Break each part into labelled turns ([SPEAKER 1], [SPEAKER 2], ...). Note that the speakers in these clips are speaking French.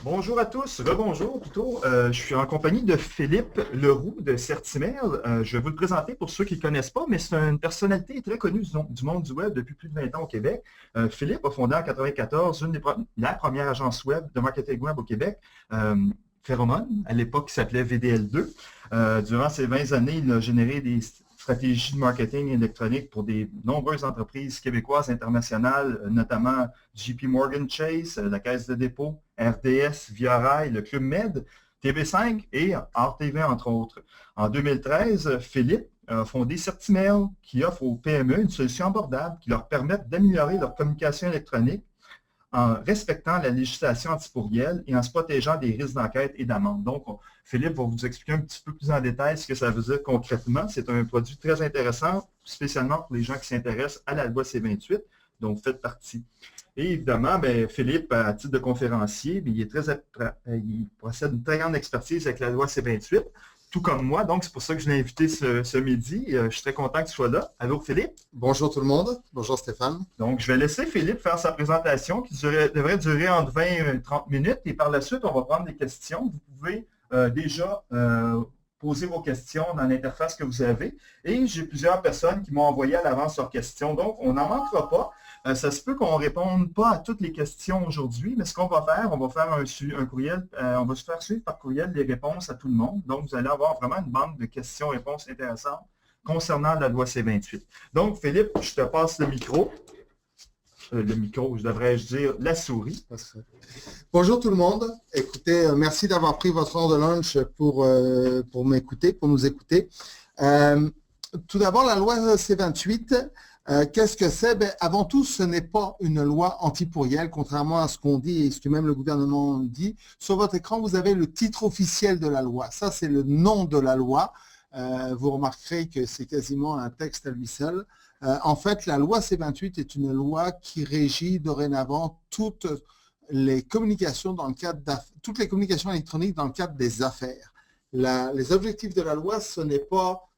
[SPEAKER 1] Bonjour à tous, rebonjour plutôt. Je suis en compagnie de Philippe Leroux de Certimail. Je vais vous le présenter pour ceux qui ne le connaissent pas, mais c'est une personnalité très connue du monde du web depuis plus de 20 ans au Québec. Philippe a fondé en 1994 la première agence web de marketing web au Québec, Pheromone, à l'époque qui s'appelait VDL2. Durant ces 20 années, il a généré des stratégies de marketing électronique pour des nombreuses entreprises québécoises, internationales, notamment JP Morgan Chase, la Caisse de dépôt, RDS, Via Rail, le Club Med, TV5 et RTV, entre autres. En 2013, Philippe a fondé Certimail, qui offre aux PME une solution abordable qui leur permet d'améliorer leur communication électronique en respectant la législation anti-pourriel et en se protégeant des risques d'enquête et d'amende. Donc, Philippe va vous expliquer un petit peu plus en détail ce que ça veut dire concrètement. C'est un produit très intéressant, spécialement pour les gens qui s'intéressent à la loi C-28, dont vous faites partie. Et évidemment, bien, Philippe, à titre de conférencier, bien, il possède une très grande expertise avec la loi C-28, tout comme moi. Donc, c'est pour ça que je l'ai invité ce midi. Je suis très content que tu sois là. Allô, Philippe?
[SPEAKER 2] Bonjour tout le monde. Bonjour Stéphane.
[SPEAKER 1] Donc, je vais laisser Philippe faire sa présentation qui devrait durer entre 20 et 30 minutes. Et par la suite, on va prendre des questions. Vous pouvez déjà poser vos questions dans l'interface que vous avez. Et j'ai plusieurs personnes qui m'ont envoyé à l'avance leurs questions. Donc, on n'en manquera pas. Ça se peut qu'on ne réponde pas à toutes les questions aujourd'hui, mais ce qu'on va faire, on va faire un courriel, on va se faire suivre par courriel les réponses à tout le monde. Donc, vous allez avoir vraiment une banque de questions-réponses intéressantes concernant la loi C-28. Donc, Philippe, je te passe le micro. Je devrais dire la souris.
[SPEAKER 2] Bonjour tout le monde. Écoutez, merci d'avoir pris votre heure de lunch pour m'écouter, pour nous écouter. Tout d'abord, la loi C-28, qu'est-ce que c'est? Avant tout, ce n'est pas une loi anti-pourriel, contrairement à ce qu'on dit et ce que même le gouvernement dit. Sur votre écran, vous avez le titre officiel de la loi. Ça, c'est le nom de la loi. Vous remarquerez que c'est quasiment un texte à lui seul. En fait, la loi C-28 est une loi qui régit dorénavant toutes les communications toutes les communications électroniques dans le cadre des affaires. Les objectifs de la loi, ce n'est pas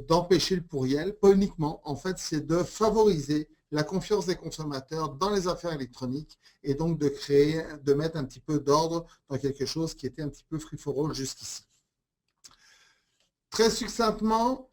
[SPEAKER 2] d'empêcher le pourriel, pas uniquement. En fait, c'est de favoriser la confiance des consommateurs dans les affaires électroniques et donc de mettre un petit peu d'ordre dans quelque chose qui était un petit peu free-for-all jusqu'ici. Très succinctement,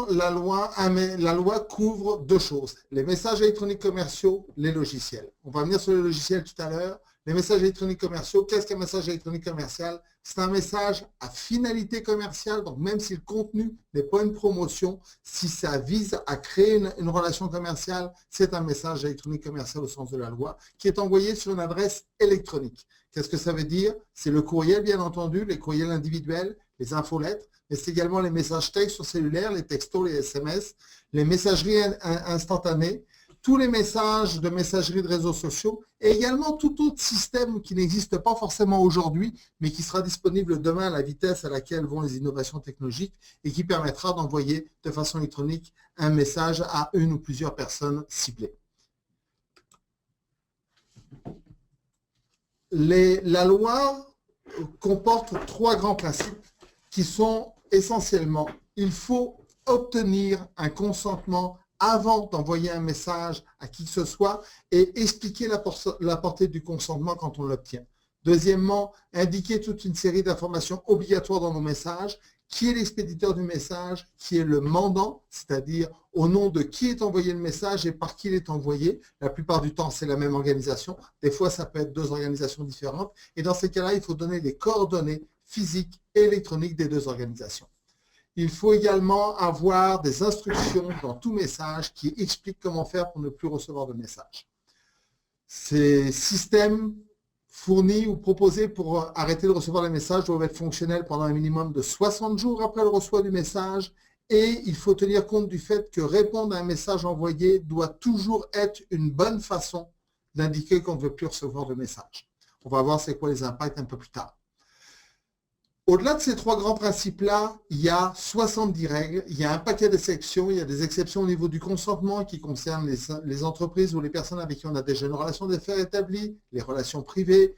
[SPEAKER 2] la loi couvre deux choses, les messages électroniques commerciaux, les logiciels. On va venir sur les logiciels tout à l'heure. Les messages électroniques commerciaux, qu'est-ce qu'un message électronique commercial? C'est un message à finalité commerciale, donc même si le contenu n'est pas une promotion, si ça vise à créer une relation commerciale, c'est un message électronique commercial au sens de la loi, qui est envoyé sur une adresse électronique. Qu'est-ce que ça veut dire? C'est le courriel, bien entendu, les courriels individuels, les infolettres, mais c'est également les messages textes sur cellulaire, les textos, les SMS, les messageries instantanées, tous les messages de messagerie de réseaux sociaux et également tout autre système qui n'existe pas forcément aujourd'hui, mais qui sera disponible demain à la vitesse à laquelle vont les innovations technologiques et qui permettra d'envoyer de façon électronique un message à une ou plusieurs personnes ciblées. La loi comporte trois grands principes qui sont essentiellement, il faut obtenir un consentement avant d'envoyer un message à qui que ce soit et expliquer la portée du consentement quand on l'obtient. Deuxièmement, indiquer toute une série d'informations obligatoires dans nos messages, qui est l'expéditeur du message, qui est le mandant, c'est-à-dire au nom de qui est envoyé le message et par qui il est envoyé. La plupart du temps, c'est la même organisation. Des fois, ça peut être deux organisations différentes. Et dans ces cas-là, il faut donner les coordonnées physiques et électroniques des deux organisations. Il faut également avoir des instructions dans tout message qui expliquent comment faire pour ne plus recevoir de message. Ces systèmes fournis ou proposés pour arrêter de recevoir les messages doivent être fonctionnels pendant un minimum de 60 jours après le reçoit du message et il faut tenir compte du fait que répondre à un message envoyé doit toujours être une bonne façon d'indiquer qu'on ne veut plus recevoir de message. On va voir c'est quoi les impacts un peu plus tard. Au-delà de ces trois grands principes-là, il y a 70 règles, il y a un paquet d'exceptions, il y a des exceptions au niveau du consentement qui concernent les entreprises ou les personnes avec qui on a déjà une relation d'affaires établie, les relations privées,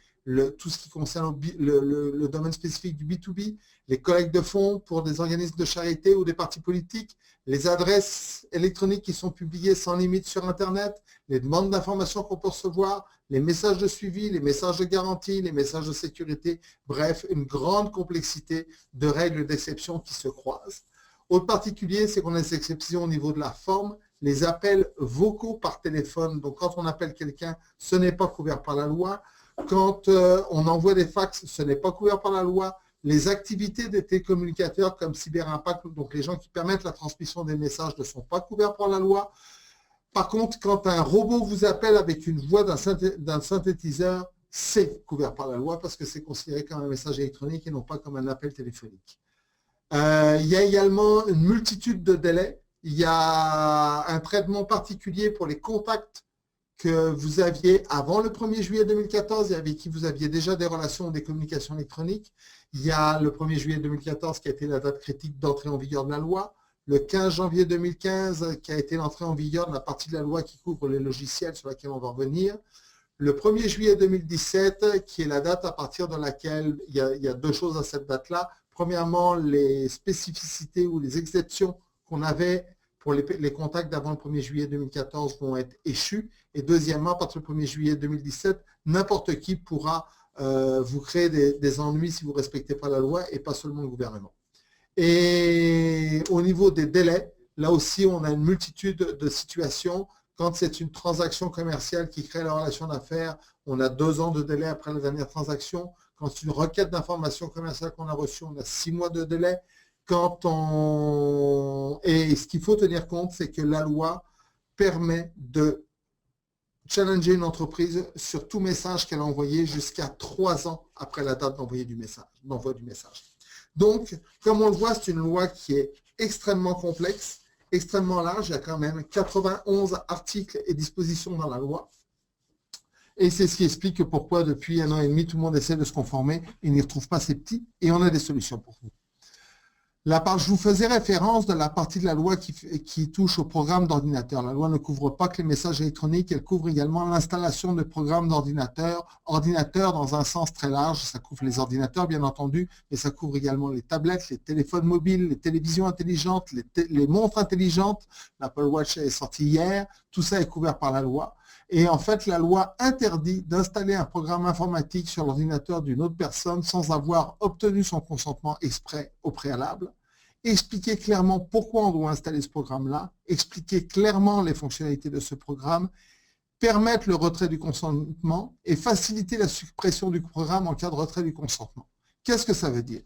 [SPEAKER 2] tout ce qui concerne le domaine spécifique du B2B, les collectes de fonds pour des organismes de charité ou des partis politiques, les adresses électroniques qui sont publiées sans limite sur Internet, les demandes d'informations qu'on peut recevoir, les messages de suivi, les messages de garantie, les messages de sécurité, bref, une grande complexité de règles d'exception qui se croisent. Autre particulier, c'est qu'on a des exceptions au niveau de la forme. Les appels vocaux par téléphone, donc quand on appelle quelqu'un, ce n'est pas couvert par la loi. Quand on envoie des fax, ce n'est pas couvert par la loi. Les activités des télécommunicateurs comme CyberImpact, donc les gens qui permettent la transmission des messages, ne sont pas couverts par la loi. Par contre, quand un robot vous appelle avec une voix d'un synthétiseur, c'est couvert par la loi parce que c'est considéré comme un message électronique et non pas comme un appel téléphonique. Il y a également une multitude de délais. Il y a un traitement particulier pour les contacts que vous aviez avant le 1er juillet 2014 et avec qui vous aviez déjà des relations ou des communications électroniques. Il y a le 1er juillet 2014 qui a été la date critique d'entrée en vigueur de la loi. Le 15 janvier 2015 qui a été l'entrée en vigueur de la partie de la loi qui couvre les logiciels sur laquelle on va revenir. Le 1er juillet 2017 qui est la date à partir de laquelle il y a deux choses à cette date-là. Premièrement, les spécificités ou les exceptions qu'on avait pour les contacts d'avant le 1er juillet 2014 vont être échus. Et deuxièmement, à partir du 1er juillet 2017, n'importe qui pourra vous créer des ennuis si vous ne respectez pas la loi et pas seulement le gouvernement. Et au niveau des délais, là aussi, on a une multitude de situations. Quand c'est une transaction commerciale qui crée la relation d'affaires, on a 2 ans de délai après la dernière transaction. Quand c'est une requête d'information commerciale qu'on a reçue, on a 6 mois de délai. Et ce qu'il faut tenir compte, c'est que la loi permet de challenger une entreprise sur tout message qu'elle a envoyé jusqu'à 3 ans après la date d'envoi du message. Donc, comme on le voit, c'est une loi qui est extrêmement complexe, extrêmement large. Il y a quand même 91 articles et dispositions dans la loi. Et c'est ce qui explique pourquoi depuis 1 an et demi, tout le monde essaie de se conformer et n'y retrouve pas ses petits. Et on a des solutions pour vous. Je vous faisais référence de la partie de la loi qui touche au programme d'ordinateur. La loi ne couvre pas que les messages électroniques, elle couvre également l'installation de programmes d'ordinateur. Ordinateur dans un sens très large, ça couvre les ordinateurs bien entendu, mais ça couvre également les tablettes, les téléphones mobiles, les télévisions intelligentes, les montres intelligentes. L'Apple Watch est sorti hier, tout ça est couvert par la loi. Et en fait, la loi interdit d'installer un programme informatique sur l'ordinateur d'une autre personne sans avoir obtenu son consentement exprès au préalable. Expliquer clairement pourquoi on doit installer ce programme-là, expliquer clairement les fonctionnalités de ce programme, permettre le retrait du consentement et faciliter la suppression du programme en cas de retrait du consentement. Qu'est-ce que ça veut dire?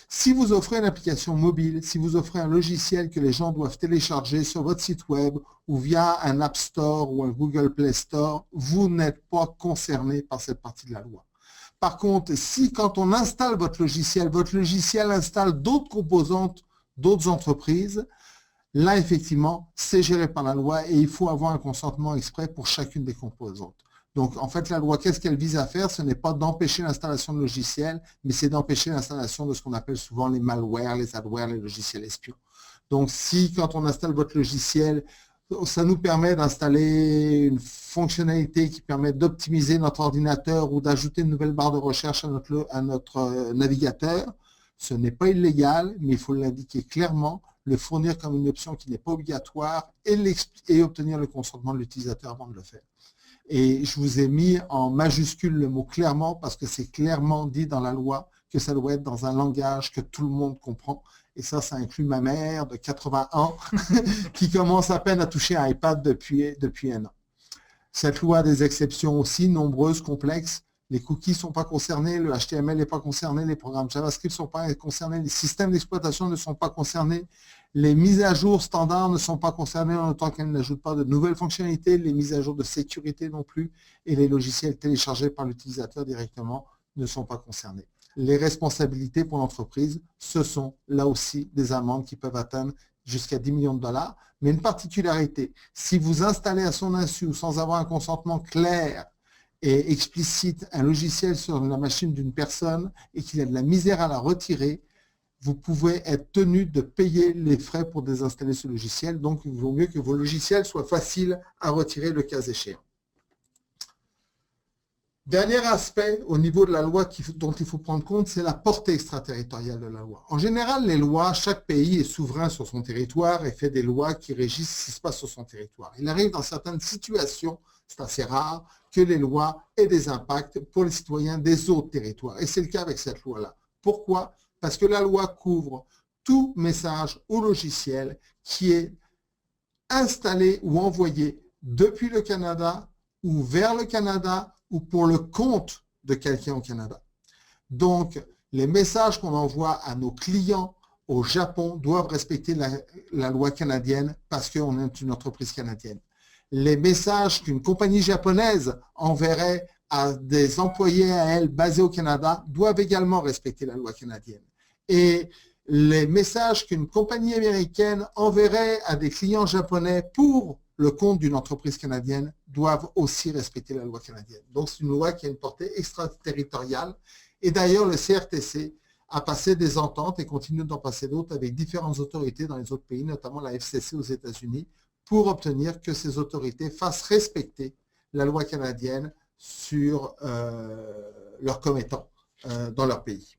[SPEAKER 2] Si vous offrez une application mobile, si vous offrez un logiciel que les gens doivent télécharger sur votre site web ou via un App Store ou un Google Play Store, vous n'êtes pas concerné par cette partie de la loi. Par contre, si quand on installe votre logiciel installe d'autres composantes d'autres entreprises, là, effectivement, c'est géré par la loi et il faut avoir un consentement exprès pour chacune des composantes. Donc, en fait, la loi, qu'est-ce qu'elle vise à faire? Ce n'est pas d'empêcher l'installation de logiciels, mais c'est d'empêcher l'installation de ce qu'on appelle souvent les malwares, les adwares, les logiciels espions. Donc, si, quand on installe votre logiciel, ça nous permet d'installer une fonctionnalité qui permet d'optimiser notre ordinateur ou d'ajouter une nouvelle barre de recherche à notre navigateur, ce n'est pas illégal, mais il faut l'indiquer clairement, le fournir comme une option qui n'est pas obligatoire et obtenir le consentement de l'utilisateur avant de le faire. Et je vous ai mis en majuscule le mot clairement parce que c'est clairement dit dans la loi que ça doit être dans un langage que tout le monde comprend. Et ça inclut ma mère de 80 ans qui commence à peine à toucher un iPad depuis 1 an. Cette loi a des exceptions aussi, nombreuses, complexes. Les cookies ne sont pas concernés, le HTML n'est pas concerné, les programmes JavaScript ne sont pas concernés, les systèmes d'exploitation ne sont pas concernés, les mises à jour standards ne sont pas concernées en autant qu'elles n'ajoutent pas de nouvelles fonctionnalités, les mises à jour de sécurité non plus, et les logiciels téléchargés par l'utilisateur directement ne sont pas concernés. Les responsabilités pour l'entreprise, ce sont là aussi des amendes qui peuvent atteindre jusqu'à 10 millions de dollars. Mais une particularité, si vous installez à son insu sans avoir un consentement clair et explicite un logiciel sur la machine d'une personne et qu'il y a de la misère à la retirer, vous pouvez être tenu de payer les frais pour désinstaller ce logiciel. Donc, il vaut mieux que vos logiciels soient faciles à retirer le cas échéant. Dernier aspect au niveau de la loi dont il faut prendre compte, c'est la portée extraterritoriale de la loi. En général, les lois, chaque pays est souverain sur son territoire et fait des lois qui régissent ce qui se passe sur son territoire. Il arrive dans certaines situations, c'est assez rare, que les lois aient des impacts pour les citoyens des autres territoires. Et c'est le cas avec cette loi-là. Pourquoi? Parce que la loi couvre tout message ou logiciel qui est installé ou envoyé depuis le Canada ou vers le Canada ou pour le compte de quelqu'un au Canada. Donc, les messages qu'on envoie à nos clients au Japon doivent respecter la loi canadienne parce qu'on est une entreprise canadienne. Les messages qu'une compagnie japonaise enverrait à des employés à elle basés au Canada doivent également respecter la loi canadienne. Et les messages qu'une compagnie américaine enverrait à des clients japonais pour le compte d'une entreprise canadienne doivent aussi respecter la loi canadienne. Donc, c'est une loi qui a une portée extraterritoriale. Et d'ailleurs, le CRTC a passé des ententes et continue d'en passer d'autres avec différentes autorités dans les autres pays, notamment la FCC aux États-Unis, pour obtenir que ces autorités fassent respecter la loi canadienne sur leurs commettants dans leur pays.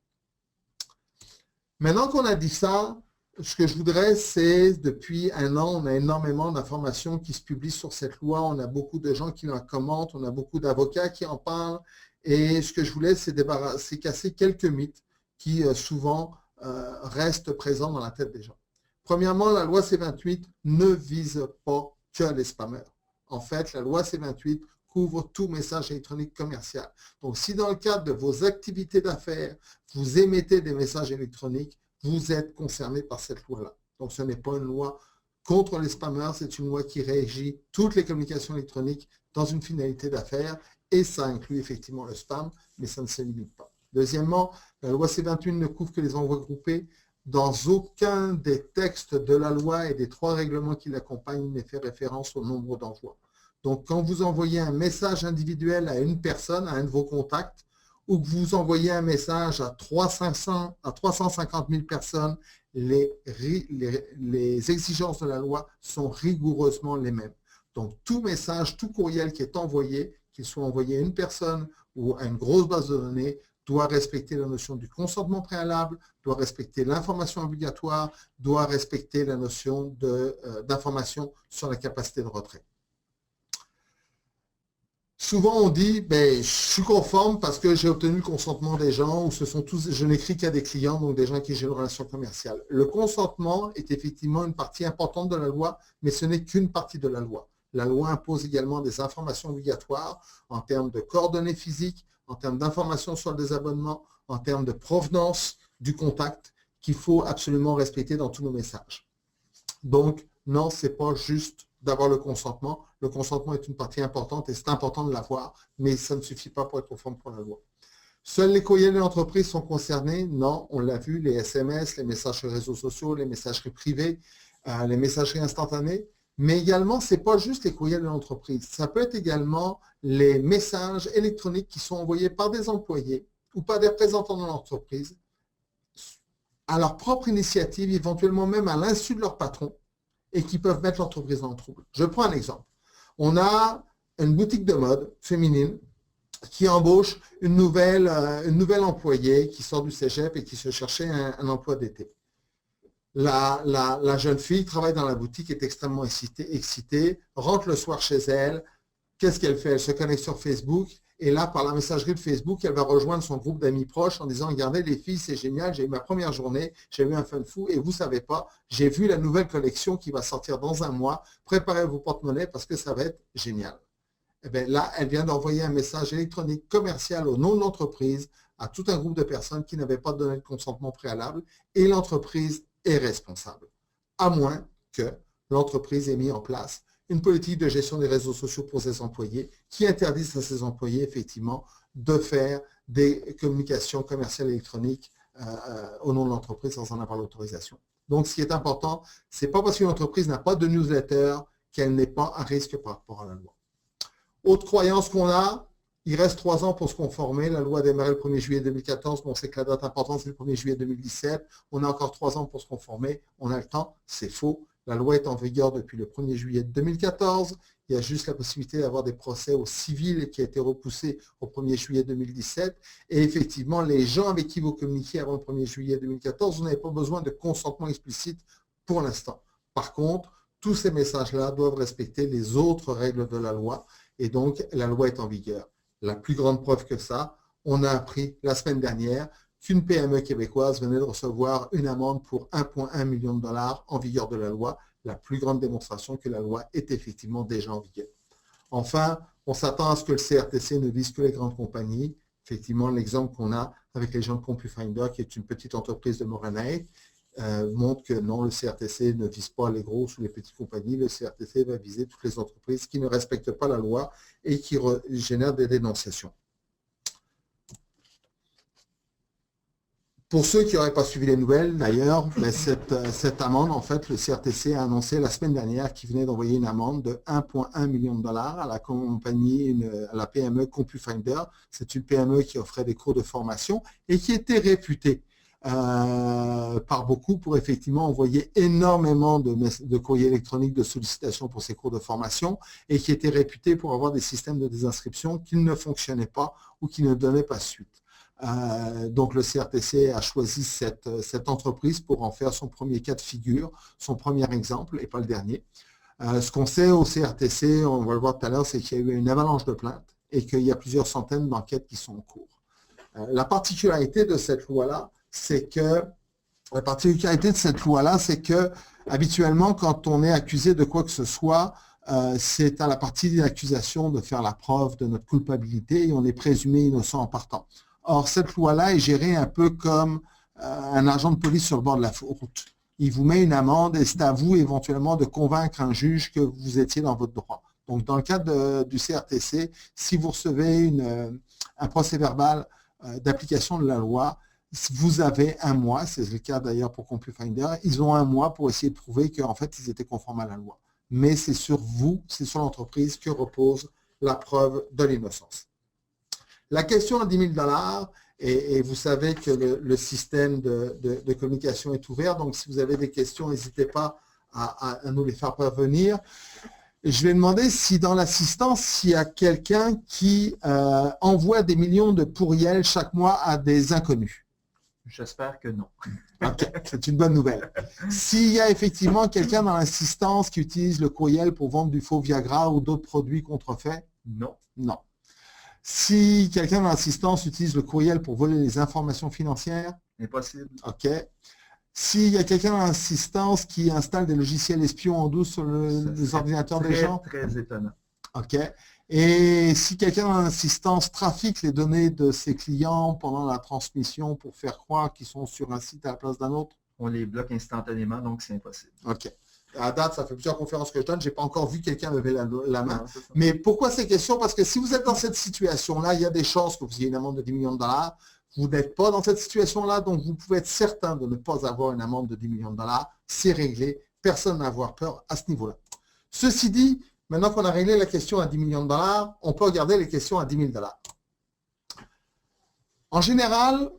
[SPEAKER 2] Maintenant qu'on a dit ça, ce que je voudrais, c'est, depuis un an, on a énormément d'informations qui se publient sur cette loi, on a beaucoup de gens qui la commentent, on a beaucoup d'avocats qui en parlent, et ce que je voulais, c'est casser quelques mythes qui souvent restent présents dans la tête des gens. Premièrement, la loi C-28 ne vise pas que les spammers. En fait, la loi C-28 couvre tout message électronique commercial. Donc, si dans le cadre de vos activités d'affaires, vous émettez des messages électroniques, vous êtes concerné par cette loi-là. Donc, ce n'est pas une loi contre les spammers, c'est une loi qui régit toutes les communications électroniques dans une finalité d'affaires et ça inclut effectivement le spam, mais ça ne se limite pas. Deuxièmement, la loi C-28 ne couvre que les envois groupés. Dans aucun des textes de la loi et des 3 règlements qui l'accompagnent, il n'est fait référence au nombre d'envois. Donc, quand vous envoyez un message individuel à une personne, à un de vos contacts, ou que vous envoyez un message à 350 000 personnes, les exigences de la loi sont rigoureusement les mêmes. Donc, tout message, tout courriel qui est envoyé, qu'il soit envoyé à une personne ou à une grosse base de données, doit respecter la notion du consentement préalable, doit respecter l'information obligatoire, doit respecter la notion d'information sur la capacité de retrait. Souvent, on dit, ben, je suis conforme parce que j'ai obtenu le consentement des gens ou je n'écris qu'à des clients, donc des gens qui j'ai une relation commerciale. Le consentement est effectivement une partie importante de la loi, mais ce n'est qu'une partie de la loi. La loi impose également des informations obligatoires en termes de coordonnées physiques, en termes d'informations sur le désabonnement, en termes de provenance du contact qu'il faut absolument respecter dans tous nos messages. Donc, non, ce n'est pas juste d'avoir le consentement. Le consentement est une partie importante et c'est important de l'avoir, mais ça ne suffit pas pour être conforme pour la loi. Seuls les courriels de l'entreprise sont concernés? Non, on l'a vu, les SMS, les messages sur les réseaux sociaux, les messageries privées, les messageries instantanées. Mais également, ce n'est pas juste les courriels de l'entreprise. Ça peut être également les messages électroniques qui sont envoyés par des employés ou par des représentants de l'entreprise à leur propre initiative, éventuellement même à l'insu de leur patron, et qui peuvent mettre l'entreprise dans le trouble. Je prends un exemple. On a une boutique de mode féminine qui embauche une nouvelle employée qui sort du cégep et qui se cherchait un emploi d'été. La jeune fille travaille dans la boutique, est extrêmement excitée, rentre le soir chez elle. Qu'est-ce qu'elle fait? Elle se connecte sur Facebook et là, par la messagerie de Facebook, elle va rejoindre son groupe d'amis proches en disant « Regardez les filles, c'est génial, j'ai eu ma première journée, j'ai eu un fun fou et vous ne savez pas, j'ai vu la nouvelle collection qui va sortir dans un mois. Préparez vos porte-monnaies parce que ça va être génial. » Et bien là, elle vient d'envoyer un message électronique commercial au nom de l'entreprise à tout un groupe de personnes qui n'avaient pas donné de consentement préalable et l'entreprise est responsable, à moins que l'entreprise ait mis en place une politique de gestion des réseaux sociaux pour ses employés qui interdisent à ses employés, effectivement, de faire des communications commerciales électroniques au nom de l'entreprise sans en avoir l'autorisation. Donc, ce qui est important, ce n'est pas parce qu'une entreprise n'a pas de newsletter qu'elle n'est pas à risque par rapport à la loi. Autre croyance qu'on a, il reste 3 ans pour se conformer. La loi a démarré le 1er juillet 2014. Bon, c'est que la date importante, c'est le 1er juillet 2017. On a encore 3 ans pour se conformer. On a le temps. C'est faux. La loi est en vigueur depuis le 1er juillet 2014. Il y a juste la possibilité d'avoir des procès au civil qui a été repoussé au 1er juillet 2017. Et effectivement, les gens avec qui vous communiquez avant le 1er juillet 2014, vous n'avez pas besoin de consentement explicite pour l'instant. Par contre, tous ces messages-là doivent respecter les autres règles de la loi et donc la loi est en vigueur. La plus grande preuve que ça, on a appris la semaine dernière qu'une PME québécoise venait de recevoir une amende pour 1,1 million de dollars en vigueur de la loi, la plus grande démonstration que la loi est effectivement déjà en vigueur. Enfin, on s'attend à ce que le CRTC ne vise que les grandes compagnies. Effectivement, l'exemple qu'on a avec les gens de CompuFinder, qui est une petite entreprise de Moranay, montre que non, le CRTC ne vise pas les grosses ou les petites compagnies. Le CRTC va viser toutes les entreprises qui ne respectent pas la loi et qui génèrent des dénonciations. Pour ceux qui n'auraient pas suivi les nouvelles, d'ailleurs, cette amende, en fait, le CRTC a annoncé la semaine dernière qu'il venait d'envoyer une amende de 1,1 million de dollars à la compagnie, à la PME CompuFinder. C'est une PME qui offrait des cours de formation et qui était réputée par beaucoup pour effectivement envoyer énormément de courriers électroniques de sollicitation pour ces cours de formation et qui était réputée pour avoir des systèmes de désinscription qui ne fonctionnaient pas ou qui ne donnaient pas suite. Donc le CRTC a choisi cette entreprise pour en faire son premier cas de figure, son premier exemple et pas le dernier. Ce qu'on sait au CRTC, on va le voir tout à l'heure, c'est qu'il y a eu une avalanche de plaintes et qu'il y a plusieurs centaines d'enquêtes qui sont en cours. La particularité de cette loi-là, c'est que habituellement, quand on est accusé de quoi que ce soit, c'est à la partie de l'accusation de faire la preuve de notre culpabilité et on est présumé innocent en partant. Or, cette loi-là est gérée un peu comme un agent de police sur le bord de la route. Il vous met une amende et c'est à vous éventuellement de convaincre un juge que vous étiez dans votre droit. Donc, dans le cadre du CRTC, si vous recevez un procès-verbal d'application de la loi, vous avez un mois, c'est le cas d'ailleurs pour CompuFinder, ils ont un mois pour essayer de prouver qu'en fait, ils étaient conformes à la loi. Mais c'est sur vous, c'est sur l'entreprise que repose la preuve de l'innocence. La question à 10 000 $, et vous savez que le système de communication est ouvert, donc si vous avez des questions, n'hésitez pas à nous les faire parvenir. Je vais demander si dans l'assistance, il y a quelqu'un qui envoie des millions de courriels chaque mois à des inconnus.
[SPEAKER 1] J'espère que non.
[SPEAKER 2] Okay, c'est une bonne nouvelle. S'il y a effectivement quelqu'un dans l'assistance qui utilise le courriel pour vendre du faux Viagra ou d'autres produits contrefaits?
[SPEAKER 1] Non.
[SPEAKER 2] Non. Si quelqu'un dans l'assistance utilise le courriel pour voler les informations financières?
[SPEAKER 1] Impossible.
[SPEAKER 2] OK. S'il y a quelqu'un dans l'assistance qui installe des logiciels espions en douce sur les ordinateurs des gens?
[SPEAKER 1] Très étonnant.
[SPEAKER 2] OK. Et si quelqu'un dans l'assistance trafique les données de ses clients pendant la transmission pour faire croire qu'ils sont sur un site à la place d'un autre?
[SPEAKER 1] On les bloque instantanément, donc c'est impossible.
[SPEAKER 2] OK. À date, ça fait plusieurs conférences que je donne. Je n'ai pas encore vu quelqu'un lever la main.
[SPEAKER 1] Non,
[SPEAKER 2] mais pourquoi ces questions? Parce que si vous êtes dans cette situation-là, il y a des chances que vous ayez une amende de 10 millions de $. Vous n'êtes pas dans cette situation-là, donc vous pouvez être certain de ne pas avoir une amende de 10 millions de $. C'est réglé. Personne n'a à avoir peur à ce niveau-là. Ceci dit, maintenant qu'on a réglé la question à 10 millions de $, on peut regarder les questions à 10 000 $. En général,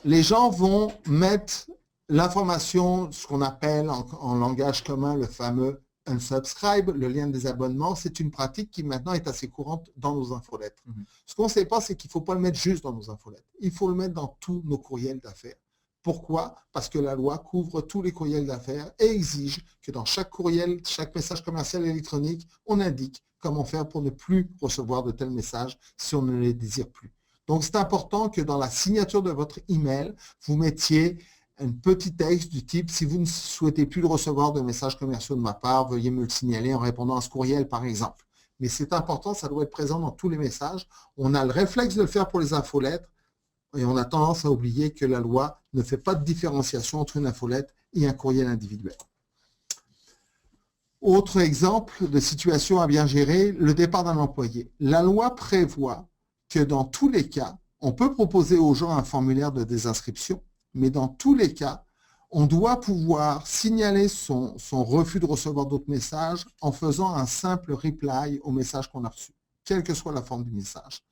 [SPEAKER 2] les gens vont mettre l'information, ce qu'on appelle en langage commun le fameux unsubscribe, le lien des abonnements, c'est une pratique qui maintenant est assez courante dans nos infolettres. Ce qu'on ne sait pas, c'est qu'il ne faut pas le mettre juste dans nos infolettres. Il faut le mettre dans tous nos courriels d'affaires. Pourquoi? Parce que la loi couvre tous les courriels d'affaires et exige que dans chaque courriel, chaque message commercial électronique, on indique comment faire pour ne plus recevoir de tels messages si on ne les désire plus. Donc, c'est important que dans la signature de votre email, vous mettiez un petit texte du type « Si vous ne souhaitez plus recevoir de messages commerciaux de ma part, veuillez me le signaler en répondant à ce courriel, par exemple. » Mais c'est important, ça doit être présent dans tous les messages. On a le réflexe de le faire pour les infolettres et on a tendance à oublier que la loi ne fait pas de différenciation entre une infolettre et un courriel individuel. Autre exemple de situation à bien gérer, le départ d'un employé. La loi prévoit que dans tous les cas, on peut proposer aux gens un formulaire de désinscription, mais dans tous les cas, on doit pouvoir signaler son refus de recevoir d'autres messages en faisant un simple reply au message qu'on a reçu, quelle que soit la forme du message.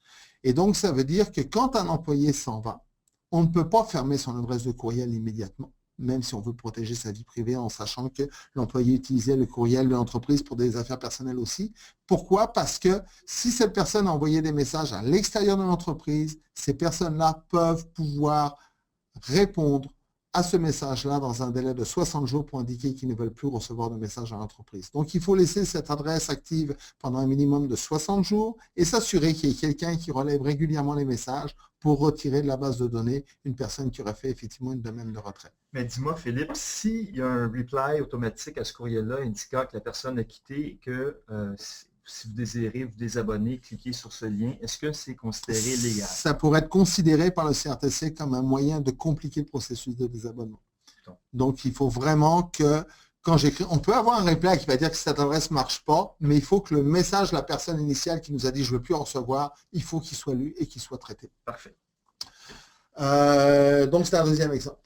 [SPEAKER 2] Et donc, ça veut dire que quand un employé s'en va, on ne peut pas fermer son adresse de courriel immédiatement. même si on veut protéger sa vie privée en sachant que l'employé utilisait le courriel de l'entreprise pour des affaires personnelles aussi. Pourquoi? Parce que si cette personne a envoyé des messages à l'extérieur de l'entreprise, ces personnes-là peuvent pouvoir répondre à ce message-là dans un délai de 60 jours pour indiquer qu'ils ne veulent plus recevoir de message à l'entreprise. Donc, il faut laisser cette adresse active pendant un minimum de 60 jours et s'assurer qu'il y ait quelqu'un qui relève régulièrement les messages pour retirer de la base de données une personne qui aurait fait effectivement une demande de retrait.
[SPEAKER 1] Mais dis-moi, Philippe, s'il y a un reply automatique à ce courriel-là indiquant que la personne a quitté et que si vous désirez vous désabonner, cliquez sur ce lien, est-ce que c'est considéré légal?
[SPEAKER 2] Ça pourrait être considéré par le CRTC comme un moyen de compliquer le processus de désabonnement. Donc, il faut vraiment que, quand j'écris, on peut avoir un reply qui va dire que cette adresse ne marche pas, mais il faut que le message de la personne initiale qui nous a dit « je ne veux plus en recevoir », il faut qu'il soit lu et qu'il soit traité.
[SPEAKER 1] Parfait.
[SPEAKER 2] Donc, c'est un deuxième exemple.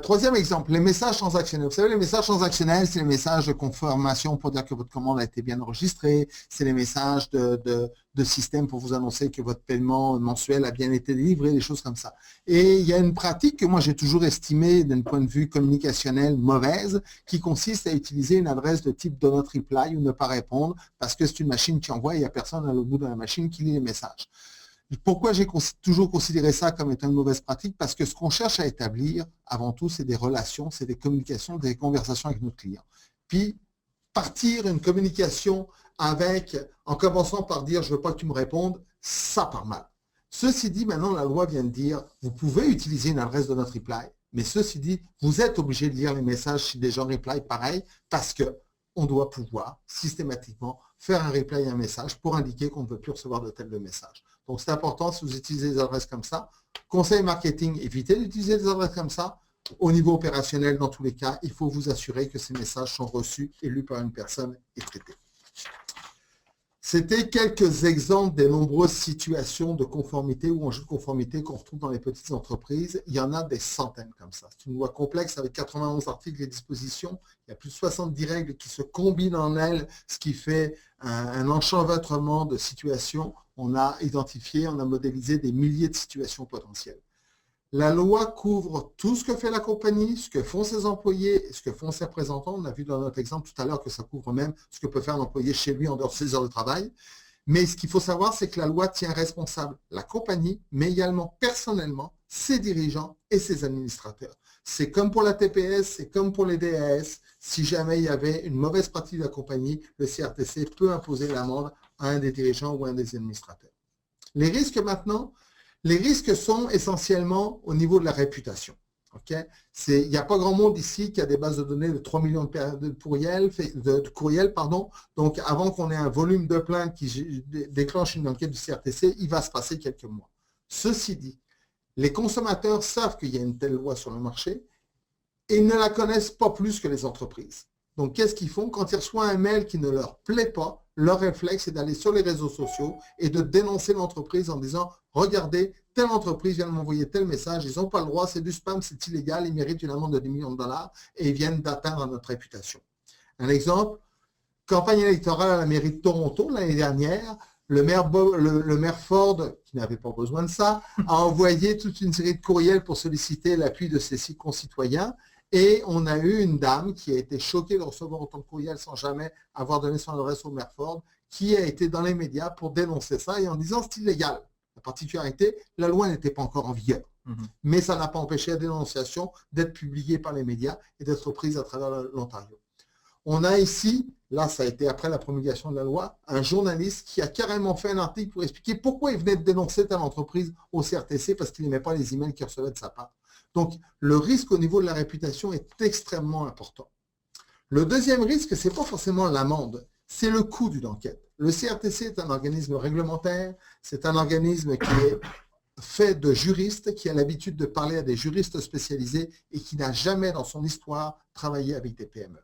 [SPEAKER 2] Troisième exemple, les messages transactionnels. Vous savez, les messages transactionnels, c'est les messages de confirmation pour dire que votre commande a été bien enregistrée. C'est les messages de système pour vous annoncer que votre paiement mensuel a bien été délivré, des choses comme ça. Et il y a une pratique que moi, j'ai toujours estimée d'un point de vue communicationnel mauvaise, qui consiste à utiliser une adresse de type do not reply ou ne pas répondre parce que c'est une machine qui envoie et il n'y a personne à l'autre bout de la machine qui lit les messages. Pourquoi j'ai toujours considéré ça comme étant une mauvaise pratique? Parce que ce qu'on cherche à établir, avant tout, c'est des relations, c'est des communications, des conversations avec notre client. Puis, partir une communication en commençant par dire « je ne veux pas que tu me répondes », ça part mal. Ceci dit, maintenant, la loi vient de dire « vous pouvez utiliser une adresse de notre reply », mais ceci dit, vous êtes obligé de lire les messages si des gens reply pareil, parce qu'on doit pouvoir systématiquement faire un reply à un message pour indiquer qu'on ne veut plus recevoir de tel message. Donc, c'est important si vous utilisez des adresses comme ça. Conseil marketing, évitez d'utiliser des adresses comme ça. Au niveau opérationnel, dans tous les cas, il faut vous assurer que ces messages sont reçus et lus par une personne et traités. C'était quelques exemples des nombreuses situations de conformité ou enjeux de conformité qu'on retrouve dans les petites entreprises. Il y en a des centaines comme ça. C'est une loi complexe avec 91 articles et dispositions. Il y a plus de 70 règles qui se combinent en elles, ce qui fait un enchevêtrement de situations. On a identifié, on a modélisé des milliers de situations potentielles. La loi couvre tout ce que fait la compagnie, ce que font ses employés, ce que font ses représentants. On a vu dans notre exemple tout à l'heure que ça couvre même ce que peut faire l'employé chez lui en dehors de ses heures de travail. Mais ce qu'il faut savoir, c'est que la loi tient responsable la compagnie, mais également personnellement ses dirigeants et ses administrateurs. C'est comme pour la TPS, c'est comme pour les DAS. Si jamais il y avait une mauvaise pratique de la compagnie, le CRTC peut imposer l'amende à un des dirigeants ou à un des administrateurs. Les risques maintenant, les risques sont essentiellement au niveau de la réputation. Okay? Il n'y a pas grand monde ici qui a des bases de données de 3 millions de courriels. Donc, avant qu'on ait un volume de plaintes qui déclenche une enquête du CRTC, il va se passer quelques mois. Ceci dit, les consommateurs savent qu'il y a une telle loi sur le marché et ils ne la connaissent pas plus que les entreprises. Donc, qu'est-ce qu'ils font? Quand ils reçoivent un mail qui ne leur plaît pas, leur réflexe est d'aller sur les réseaux sociaux et de dénoncer l'entreprise en disant « Regardez, telle entreprise vient de m'envoyer tel message, ils n'ont pas le droit, c'est du spam, c'est illégal, ils méritent une amende de 10 millions de dollars et ils viennent d'atteindre notre réputation. » Un exemple, campagne électorale à la mairie de Toronto l'année dernière, le maire Ford, qui n'avait pas besoin de ça, a envoyé toute une série de courriels pour solliciter l'appui de ses concitoyens. Et on a eu une dame qui a été choquée de recevoir autant de courriels sans jamais avoir donné son adresse au maire Ford, qui a été dans les médias pour dénoncer ça et en disant c'est illégal. La particularité, la loi n'était pas encore en vigueur. Mais ça n'a pas empêché la dénonciation d'être publiée par les médias et d'être prise à travers l'Ontario. On a ici, là ça a été après la promulgation de la loi, un journaliste qui a carrément fait un article pour expliquer pourquoi il venait de dénoncer telle entreprise au CRTC parce qu'il n'aimait pas les emails qu'il recevait de sa part. Donc, le risque au niveau de la réputation est extrêmement important. Le deuxième risque, ce n'est pas forcément l'amende, c'est le coût d'une enquête. Le CRTC est un organisme réglementaire, c'est un organisme qui est fait de juristes, qui a l'habitude de parler à des juristes spécialisés et qui n'a jamais dans son histoire travaillé avec des PME.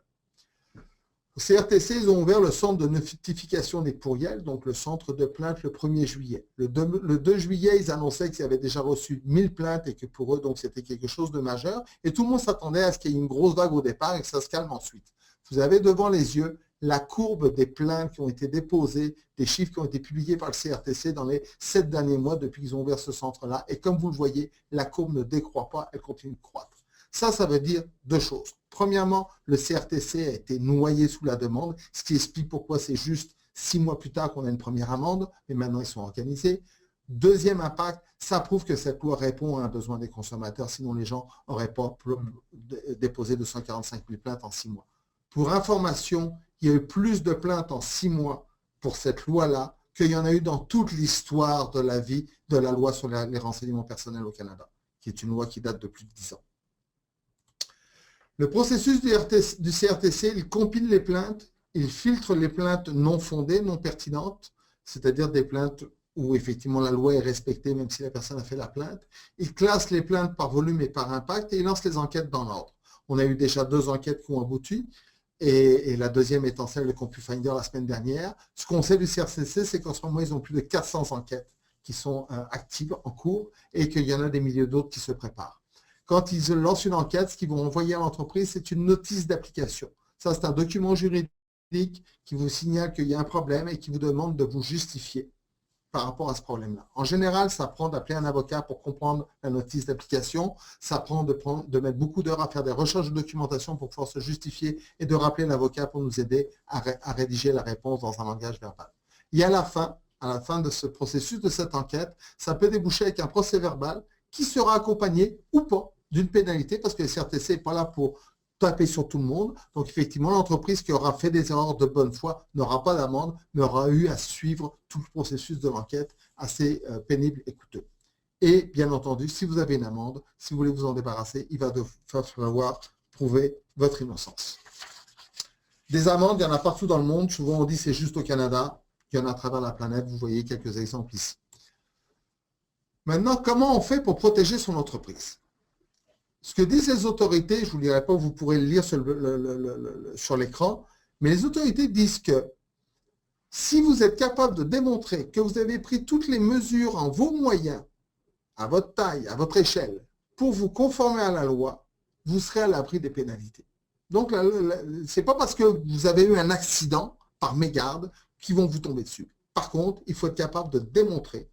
[SPEAKER 2] Au CRTC, ils ont ouvert le centre de notification des courriels, donc le centre de plainte le 1er juillet. Le 2 juillet, ils annonçaient qu'ils avaient déjà reçu 1000 plaintes et que pour eux, donc c'était quelque chose de majeur. Et tout le monde s'attendait à ce qu'il y ait une grosse vague au départ et que ça se calme ensuite. Vous avez devant les yeux la courbe des plaintes qui ont été déposées, des chiffres qui ont été publiés par le CRTC dans les 7 derniers mois depuis qu'ils ont ouvert ce centre-là. Et comme vous le voyez, la courbe ne décroît pas, elle continue de croître. Ça veut dire deux choses. Premièrement, le CRTC a été noyé sous la demande, ce qui explique pourquoi c'est juste 6 mois plus tard qu'on a une première amende, mais maintenant ils sont organisés. Deuxième impact, ça prouve que cette loi répond à un besoin des consommateurs, sinon les gens n'auraient pas déposé 245 000 plaintes en 6 mois. Pour information, il y a eu plus de plaintes en 6 mois pour cette loi-là qu'il y en a eu dans toute l'histoire de la vie de la loi sur les renseignements personnels au Canada, qui est une loi qui date de plus de 10 ans. Le processus du CRTC, il compile les plaintes, il filtre les plaintes non fondées, non pertinentes, c'est-à-dire des plaintes où effectivement la loi est respectée même si la personne a fait la plainte. Il classe les plaintes par volume et par impact et il lance les enquêtes dans l'ordre. On a eu déjà 2 enquêtes qui ont abouti et la deuxième étant celle de CompuFinder la semaine dernière. Ce qu'on sait du CRTC, c'est qu'en ce moment, ils ont plus de 400 enquêtes qui sont actives en cours et qu'il y en a des milliers d'autres qui se préparent. Quand ils lancent une enquête, ce qu'ils vont envoyer à l'entreprise, c'est une notice d'application. Ça, c'est un document juridique qui vous signale qu'il y a un problème et qui vous demande de vous justifier par rapport à ce problème-là. En général, ça prend d'appeler un avocat pour comprendre la notice d'application. Ça prend de mettre beaucoup d'heures à faire des recherches de documentation pour pouvoir se justifier et de rappeler l'avocat pour nous aider à rédiger la réponse dans un langage verbal. Et à la fin de ce processus, de cette enquête, ça peut déboucher avec un procès-verbal qui sera accompagné ou pas d'une pénalité parce que le CRTC n'est pas là pour taper sur tout le monde. Donc, effectivement, l'entreprise qui aura fait des erreurs de bonne foi n'aura pas d'amende, mais aura eu à suivre tout le processus de l'enquête assez pénible et coûteux. Et, bien entendu, si vous avez une amende, si vous voulez vous en débarrasser, il va falloir prouver votre innocence. Des amendes, il y en a partout dans le monde. Souvent, on dit c'est juste au Canada. Il y en a à travers la planète. Vous voyez quelques exemples ici. Maintenant, comment on fait pour protéger son entreprise? Ce que disent les autorités, je ne vous le dirai pas, vous pourrez le lire sur l'écran, mais les autorités disent que si vous êtes capable de démontrer que vous avez pris toutes les mesures en vos moyens, à votre taille, à votre échelle, pour vous conformer à la loi, vous serez à l'abri des pénalités. Donc, ce n'est pas parce que vous avez eu un accident par mégarde qu'ils vont vous tomber dessus. Par contre, il faut être capable de démontrer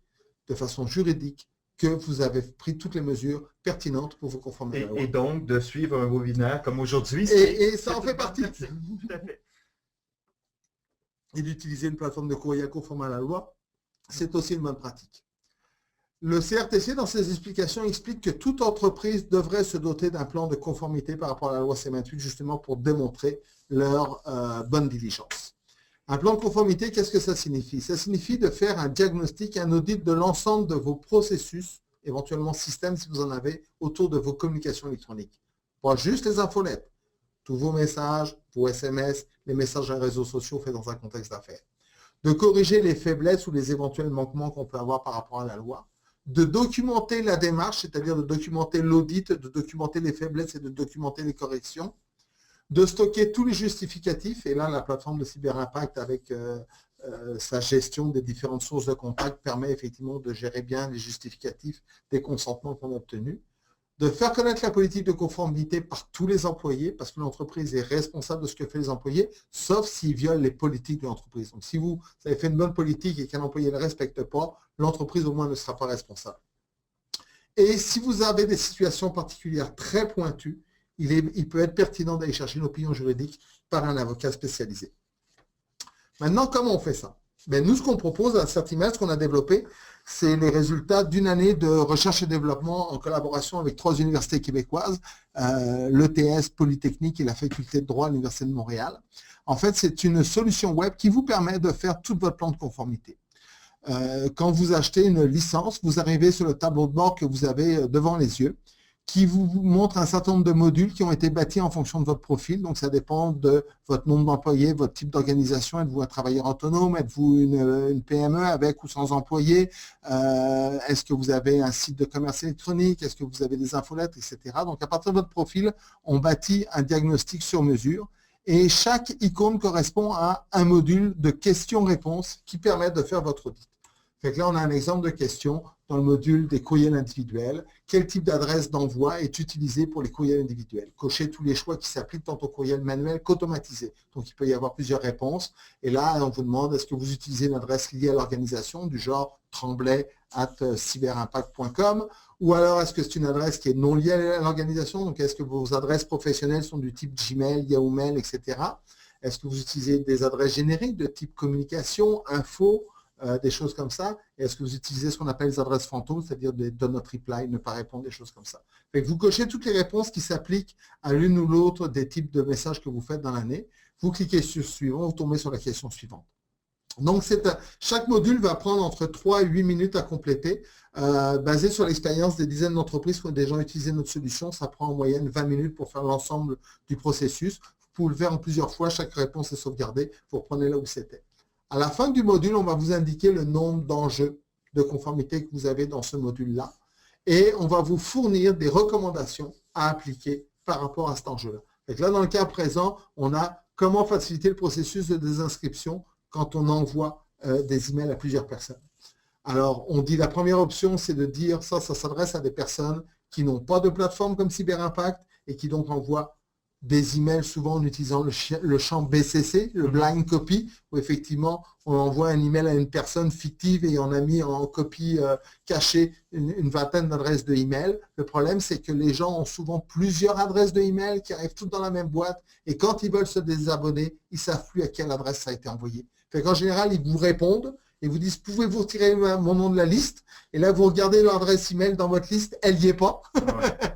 [SPEAKER 2] de façon juridique que vous avez pris toutes les mesures pertinentes pour vous conformer à la loi.
[SPEAKER 1] Et donc, de suivre un webinaire comme aujourd'hui.
[SPEAKER 2] Et ça en fait partie.
[SPEAKER 1] Tout à fait.
[SPEAKER 2] Et d'utiliser une plateforme de courriel conforme à la loi, c'est aussi une bonne pratique. Le CRTC, dans ses explications, explique que toute entreprise devrait se doter d'un plan de conformité par rapport à la loi C28, justement pour démontrer leur bonne diligence. Un plan de conformité, qu'est-ce que ça signifie? Ça signifie de faire un diagnostic, un audit de l'ensemble de vos processus, éventuellement systèmes si vous en avez, autour de vos communications électroniques. Pas juste les infolettes, tous vos messages, vos SMS, les messages à réseaux sociaux faits dans un contexte d'affaires. De corriger les faiblesses ou les éventuels manquements qu'on peut avoir par rapport à la loi. De documenter la démarche, c'est-à-dire de documenter l'audit, de documenter les faiblesses et de documenter les corrections. De stocker tous les justificatifs, et là, la plateforme de CyberImpact avec sa gestion des différentes sources de contact permet effectivement de gérer bien les justificatifs des consentements qu'on a obtenus. De faire connaître la politique de conformité par tous les employés, parce que l'entreprise est responsable de ce que font les employés, sauf s'ils violent les politiques de l'entreprise. Donc, si vous avez fait une bonne politique et qu'un employé ne le respecte pas, l'entreprise au moins ne sera pas responsable. Et si vous avez des situations particulières très pointues, il peut être pertinent d'aller chercher une opinion juridique par un avocat spécialisé. Maintenant, comment on fait ça? Ben, nous, ce qu'on propose à Certimel, ce qu'on a développé, c'est les résultats d'une année de recherche et développement en collaboration avec 3 universités québécoises, l'ETS, Polytechnique et la faculté de droit à l'Université de Montréal. En fait, c'est une solution web qui vous permet de faire tout votre plan de conformité. Quand vous achetez une licence, vous arrivez sur le tableau de bord que vous avez devant les yeux, qui vous montre un certain nombre de modules qui ont été bâtis en fonction de votre profil. Donc, ça dépend de votre nombre d'employés, votre type d'organisation. Êtes-vous un travailleur autonome? Êtes-vous une PME avec ou sans employés? Est-ce que vous avez un site de commerce électronique? Est-ce que vous avez des infolettes, etc. Donc, à partir de votre profil, on bâtit un diagnostic sur mesure. Et chaque icône correspond à un module de questions-réponses qui permet de faire votre audit. Fait que là, on a un exemple de question dans le module des courriels individuels. Quel type d'adresse d'envoi est utilisé pour les courriels individuels? Cochez tous les choix qui s'appliquent tant au courriel manuel qu'automatisé. Donc, il peut y avoir plusieurs réponses. Et là, on vous demande, est-ce que vous utilisez une adresse liée à l'organisation du genre tremblay@cyberimpact.com, ou alors est-ce que c'est une adresse qui est non liée à l'organisation? Donc, est-ce que vos adresses professionnelles sont du type Gmail, Yahoo Mail, etc. Est-ce que vous utilisez des adresses génériques de type communication, info, des choses comme ça? Et est-ce que vous utilisez ce qu'on appelle les adresses fantômes, c'est-à-dire des do not reply, ne pas répondre, des choses comme ça? Fait que vous cochez toutes les réponses qui s'appliquent à l'une ou l'autre des types de messages que vous faites dans l'année. Vous cliquez sur suivant, vous tombez sur la question suivante. Donc, chaque module va prendre entre 3 et 8 minutes à compléter. Basé sur l'expérience des dizaines d'entreprises qui ont déjà utilisé notre solution, ça prend en moyenne 20 minutes pour faire l'ensemble du processus. Vous pouvez le faire en plusieurs fois, chaque réponse est sauvegardée, vous reprenez là où c'était. À la fin du module, on va vous indiquer le nombre d'enjeux de conformité que vous avez dans ce module-là. Et on va vous fournir des recommandations à appliquer par rapport à cet enjeu-là. Là, dans le cas présent, on a comment faciliter le processus de désinscription quand on envoie des emails à plusieurs personnes. Alors, on dit la première option, c'est de dire ça s'adresse à des personnes qui n'ont pas de plateforme comme CyberImpact et qui donc envoient des emails souvent en utilisant le champ BCC, le blind copy, où effectivement on envoie un email à une personne fictive et on a mis en copie cachée une vingtaine d'adresses de email. Le problème, c'est que les gens ont souvent plusieurs adresses de email qui arrivent toutes dans la même boîte et quand ils veulent se désabonner, ils ne savent plus à quelle adresse ça a été envoyé. Fait qu'en général, ils vous répondent et vous disent, pouvez-vous retirer mon nom de la liste? Et là, vous regardez l'adresse email dans votre liste, elle n'y est pas.
[SPEAKER 1] Ouais.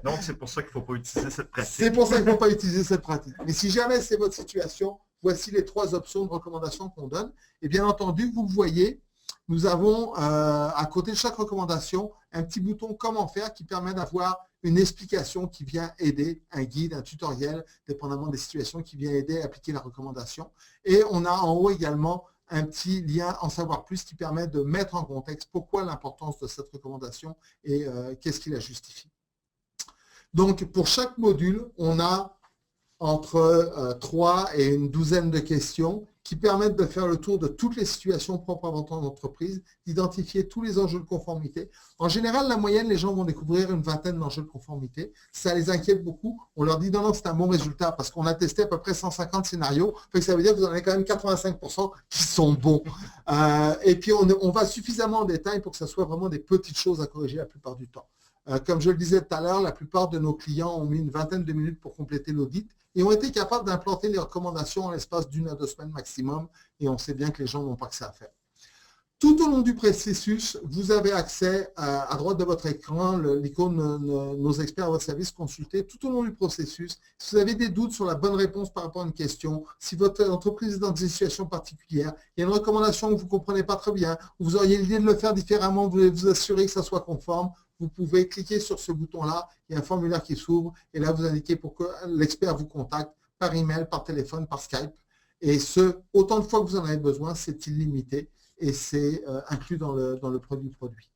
[SPEAKER 1] Donc, c'est pour ça qu'il ne faut pas utiliser cette pratique.
[SPEAKER 2] C'est pour ça qu'il ne faut pas utiliser cette pratique. Mais si jamais c'est votre situation, voici les 3 options de recommandation qu'on donne. Et bien entendu, vous voyez, nous avons à côté de chaque recommandation un petit bouton comment faire qui permet d'avoir une explication qui vient aider, un guide, un tutoriel, dépendamment des situations, qui vient aider à appliquer la recommandation. Et on a en haut également un petit lien en savoir plus qui permet de mettre en contexte pourquoi l'importance de cette recommandation et qu'est-ce qui la justifie. Donc, pour chaque module, on a entre 3 et une douzaine de questions qui permettent de faire le tour de toutes les situations propres à votre entreprise, d'identifier tous les enjeux de conformité. En général, la moyenne, les gens vont découvrir une vingtaine d'enjeux de conformité. Ça les inquiète beaucoup. On leur dit non, c'est un bon résultat parce qu'on a testé à peu près 150 scénarios. Fait que ça veut dire que vous en avez quand même 85% qui sont bons. Et puis, on va suffisamment en détail pour que ce soit vraiment des petites choses à corriger la plupart du temps. Comme je le disais tout à l'heure, la plupart de nos clients ont mis une vingtaine de minutes pour compléter l'audit et ont été capables d'implanter les recommandations en l'espace d'1 à 2 semaines maximum. Et on sait bien que les gens n'ont pas que ça à faire. Tout au long du processus, vous avez accès à droite de votre écran, l'icône nos experts à votre service, consultez tout au long du processus. Si vous avez des doutes sur la bonne réponse par rapport à une question, si votre entreprise est dans une situation particulière, il y a une recommandation que vous ne comprenez pas très bien, ou vous auriez l'idée de le faire différemment, vous voulez vous assurer que ça soit conforme, vous pouvez cliquer sur ce bouton-là, il y a un formulaire qui s'ouvre, et là vous indiquez pour que l'expert vous contacte par email, par téléphone, par Skype. Et autant de fois que vous en avez besoin, c'est illimité. Et c'est inclus dans le produit.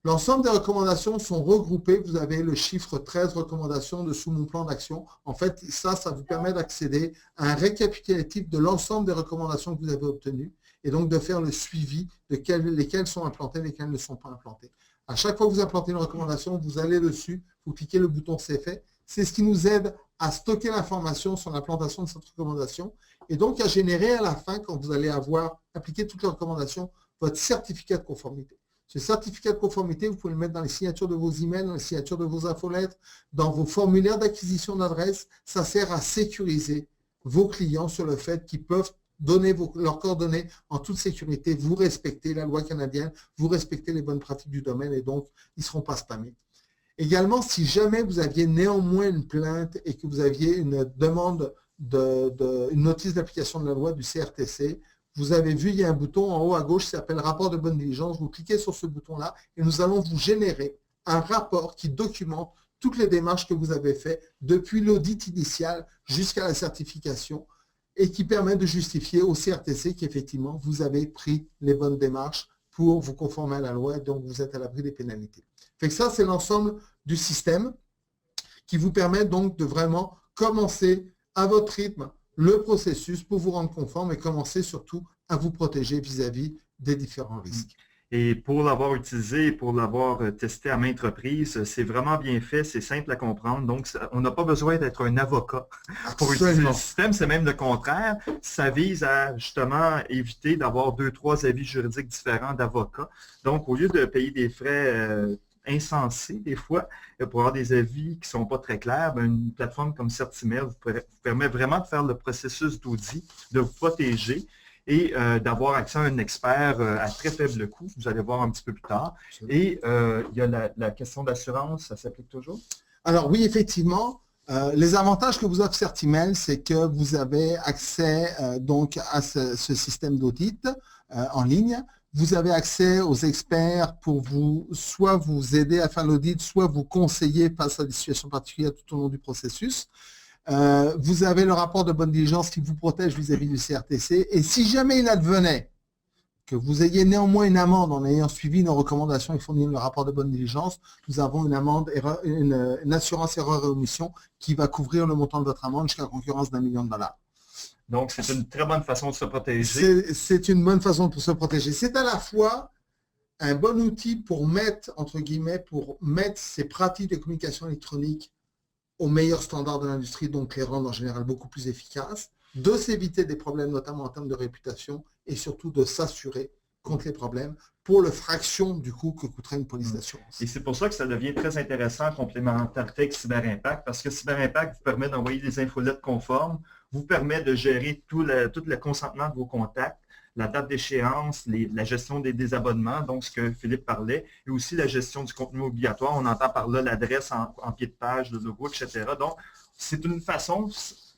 [SPEAKER 2] L'ensemble des recommandations sont regroupées. Vous avez le chiffre 13 recommandations dessous mon plan d'action. En fait, ça vous permet d'accéder à un récapitulatif de l'ensemble des recommandations que vous avez obtenues et donc de faire le suivi de lesquelles sont implantées, lesquelles ne sont pas implantées. À chaque fois que vous implantez une recommandation, vous allez dessus, vous cliquez le bouton C'est fait. C'est ce qui nous aide à stocker l'information sur l'implantation de cette recommandation et donc à générer à la fin, quand vous allez avoir appliqué toutes les recommandations, votre certificat de conformité. Ce certificat de conformité, vous pouvez le mettre dans les signatures de vos emails, dans les signatures de vos infolettres, dans vos formulaires d'acquisition d'adresses. Ça sert à sécuriser vos clients sur le fait qu'ils peuvent donner leurs coordonnées en toute sécurité. Vous respectez la loi canadienne, vous respectez les bonnes pratiques du domaine et donc ils ne seront pas spammés. Également, si jamais vous aviez néanmoins une plainte et que vous aviez une demande une notice d'application de la loi du CRTC, vous avez vu, il y a un bouton en haut à gauche qui s'appelle rapport de bonne diligence. Vous cliquez sur ce bouton-là et nous allons vous générer un rapport qui documente toutes les démarches que vous avez faites depuis l'audit initial jusqu'à la certification et qui permet de justifier au CRTC qu'effectivement, vous avez pris les bonnes démarches pour vous conformer à la loi et donc vous êtes à l'abri des pénalités. Fait que ça, c'est l'ensemble du système qui vous permet donc de vraiment commencer à votre rythme le processus pour vous rendre conforme et commencer surtout à vous protéger vis-à-vis des différents risques.
[SPEAKER 1] Et pour l'avoir utilisé, pour l'avoir testé à maintes reprises, c'est vraiment bien fait, c'est simple à comprendre. Donc, on n'a pas besoin d'être un avocat pour utiliser le
[SPEAKER 2] Absolument.
[SPEAKER 1] système, c'est même le contraire. Ça vise à justement éviter d'avoir deux, trois avis juridiques différents d'avocats. Donc, au lieu de payer des frais insensés, des fois, pour avoir des avis qui ne sont pas très clairs, ben, une plateforme comme Certimail vous permet vraiment de faire le processus d'audit, de vous protéger et d'avoir accès à un expert à très faible coût. Vous allez voir un petit peu plus tard. Et il y a la question d'assurance, ça s'applique toujours?
[SPEAKER 2] Alors oui, effectivement, les avantages que vous offre Certimail, c'est que vous avez accès donc à ce système d'audit en ligne. Vous avez accès aux experts pour soit vous aider à faire l'audit, soit vous conseiller face à des situations particulières tout au long du processus. Vous avez le rapport de bonne diligence qui vous protège vis-à-vis du CRTC. Et si jamais il advenait que vous ayez néanmoins une amende en ayant suivi nos recommandations et fourni le rapport de bonne diligence, nous avons une amende, une assurance erreur et omission qui va couvrir le montant de votre amende jusqu'à concurrence d'1 million de dollars.
[SPEAKER 1] Donc, c'est une très bonne façon de se protéger.
[SPEAKER 2] C'est une bonne façon de se protéger. C'est à la fois un bon outil pour mettre, entre guillemets, pour mettre ces pratiques de communication électronique aux meilleurs standards de l'industrie, donc les rendre en général beaucoup plus efficaces, de s'éviter des problèmes, notamment en termes de réputation, et surtout de s'assurer contre les problèmes pour le fraction du coût que coûterait une police d'assurance.
[SPEAKER 1] Et c'est pour ça que ça devient très intéressant en complémentarité avec CyberImpact, parce que CyberImpact vous permet d'envoyer des infolettes conformes, vous permet de gérer tout le consentement de vos contacts, la date d'échéance, la gestion des désabonnements, donc ce que Philippe parlait, et aussi la gestion du contenu obligatoire. On entend par là l'adresse en pied de page, le logo, etc. Donc, c'est une façon...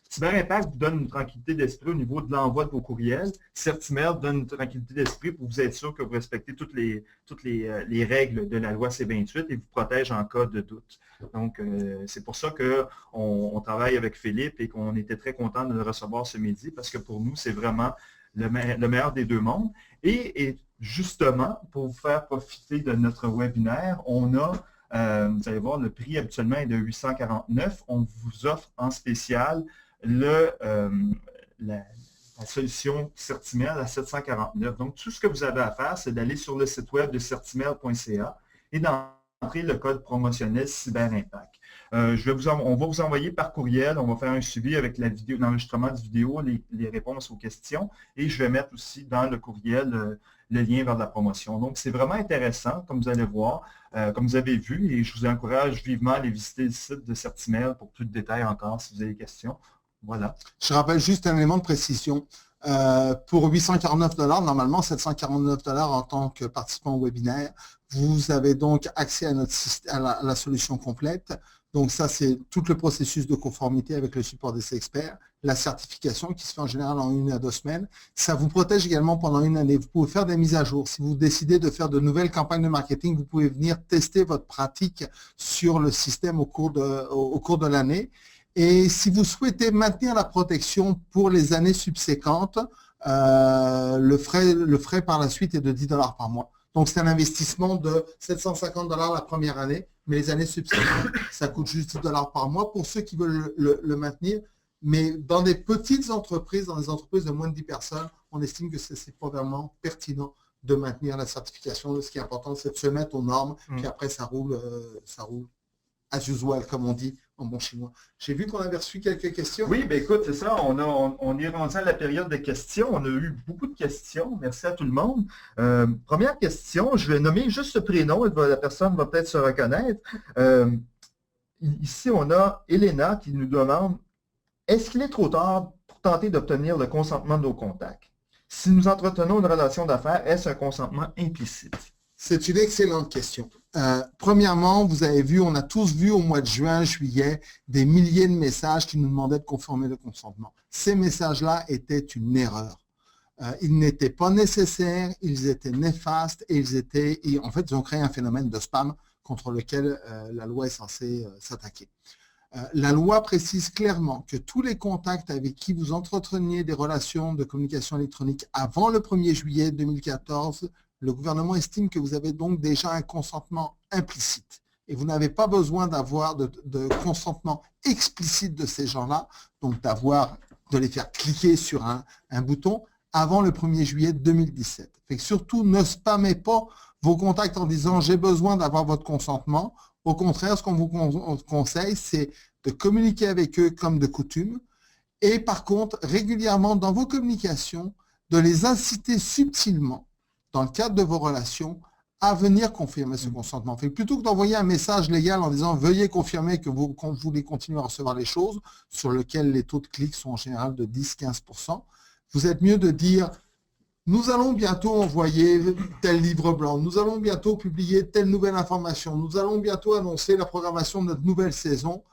[SPEAKER 1] CyberImpact vous donne une tranquillité d'esprit au niveau de l'envoi de vos courriels. Certimail vous donne une tranquillité d'esprit pour vous être sûr que vous respectez toutes les règles de la loi C28 et vous protège en cas de doute. Donc, c'est pour ça qu'on travaille avec Philippe et qu'on était très content de le recevoir ce midi parce que pour nous, c'est vraiment le meilleur des deux mondes. Et justement, pour vous faire profiter de notre webinaire, on a vous allez voir, le prix habituellement est de 849. On vous offre en spécial la solution Certimail à 749. Donc, tout ce que vous avez à faire, c'est d'aller sur le site web de certimail.ca et d'entrer le code promotionnel CyberImpact. On va vous envoyer par courriel, on va faire un suivi avec l'enregistrement de vidéo, les réponses aux questions, et je vais mettre aussi dans le courriel le lien vers la promotion. Donc, c'est vraiment intéressant, comme vous allez voir, comme vous avez vu, et je vous encourage vivement à aller visiter le site de Certimail pour plus de détails encore si vous avez des questions. Voilà.
[SPEAKER 2] Je rappelle juste un élément de précision. Pour 849 $, normalement 749 $ en tant que participant au webinaire, vous avez donc accès à la solution complète. Donc ça, c'est tout le processus de conformité avec le support des experts, la certification qui se fait en général en 1 à 2 semaines. Ça vous protège également pendant 1 année. Vous pouvez faire des mises à jour. Si vous décidez de faire de nouvelles campagnes de marketing, vous pouvez venir tester votre pratique sur le système au cours de l'année. Et si vous souhaitez maintenir la protection pour les années subséquentes, le frais par la suite est de 10 $ par mois. Donc, c'est un investissement de 750 $ la première année, mais les années subséquentes, ça coûte juste 10 $ par mois pour ceux qui veulent le maintenir. Mais dans des petites entreprises, dans des entreprises de moins de 10 personnes, on estime que c'est probablement pertinent de maintenir la certification. Ce qui est important, c'est de se mettre aux normes, puis après, ça roule as usual, comme on dit en bon chinois. J'ai vu qu'on avait reçu quelques questions.
[SPEAKER 1] Oui, bien écoute, c'est ça, on est rendu à la période de questions. On a eu beaucoup de questions. Merci à tout le monde. Première question, je vais nommer juste ce prénom, la personne va peut-être se reconnaître. Ici, on a Elena qui nous demande, est-ce qu'il est trop tard pour tenter d'obtenir le consentement de nos contacts? Si nous entretenons une relation d'affaires, est-ce un consentement implicite?
[SPEAKER 2] C'est une excellente question. Premièrement, vous avez vu, on a tous vu au mois de juin, juillet, des milliers de messages qui nous demandaient de conformer le consentement. Ces messages-là étaient une erreur. Ils n'étaient pas nécessaires, ils étaient néfastes et en fait, ils ont créé un phénomène de spam contre lequel la loi est censée s'attaquer. La loi précise clairement que tous les contacts avec qui vous entreteniez des relations de communication électronique avant le 1er juillet 2014, le gouvernement estime que vous avez donc déjà un consentement implicite. Et vous n'avez pas besoin d'avoir de consentement explicite de ces gens-là, donc de les faire cliquer sur un bouton avant le 1er juillet 2017. Fait que surtout, ne spammez pas vos contacts en disant « j'ai besoin d'avoir votre consentement ». Au contraire, ce qu'on vous conseille, c'est de communiquer avec eux comme de coutume et par contre, régulièrement dans vos communications, de les inciter subtilement, dans le cadre de vos relations, à venir confirmer ce consentement. Fait que plutôt que d'envoyer un message légal en disant « veuillez confirmer que vous voulez continuer à recevoir les choses », sur lequel les taux de clics sont en général de 10-15%, vous êtes mieux de dire « nous allons bientôt envoyer tel livre blanc, nous allons bientôt publier telle nouvelle information, nous allons bientôt annoncer la programmation de notre nouvelle saison.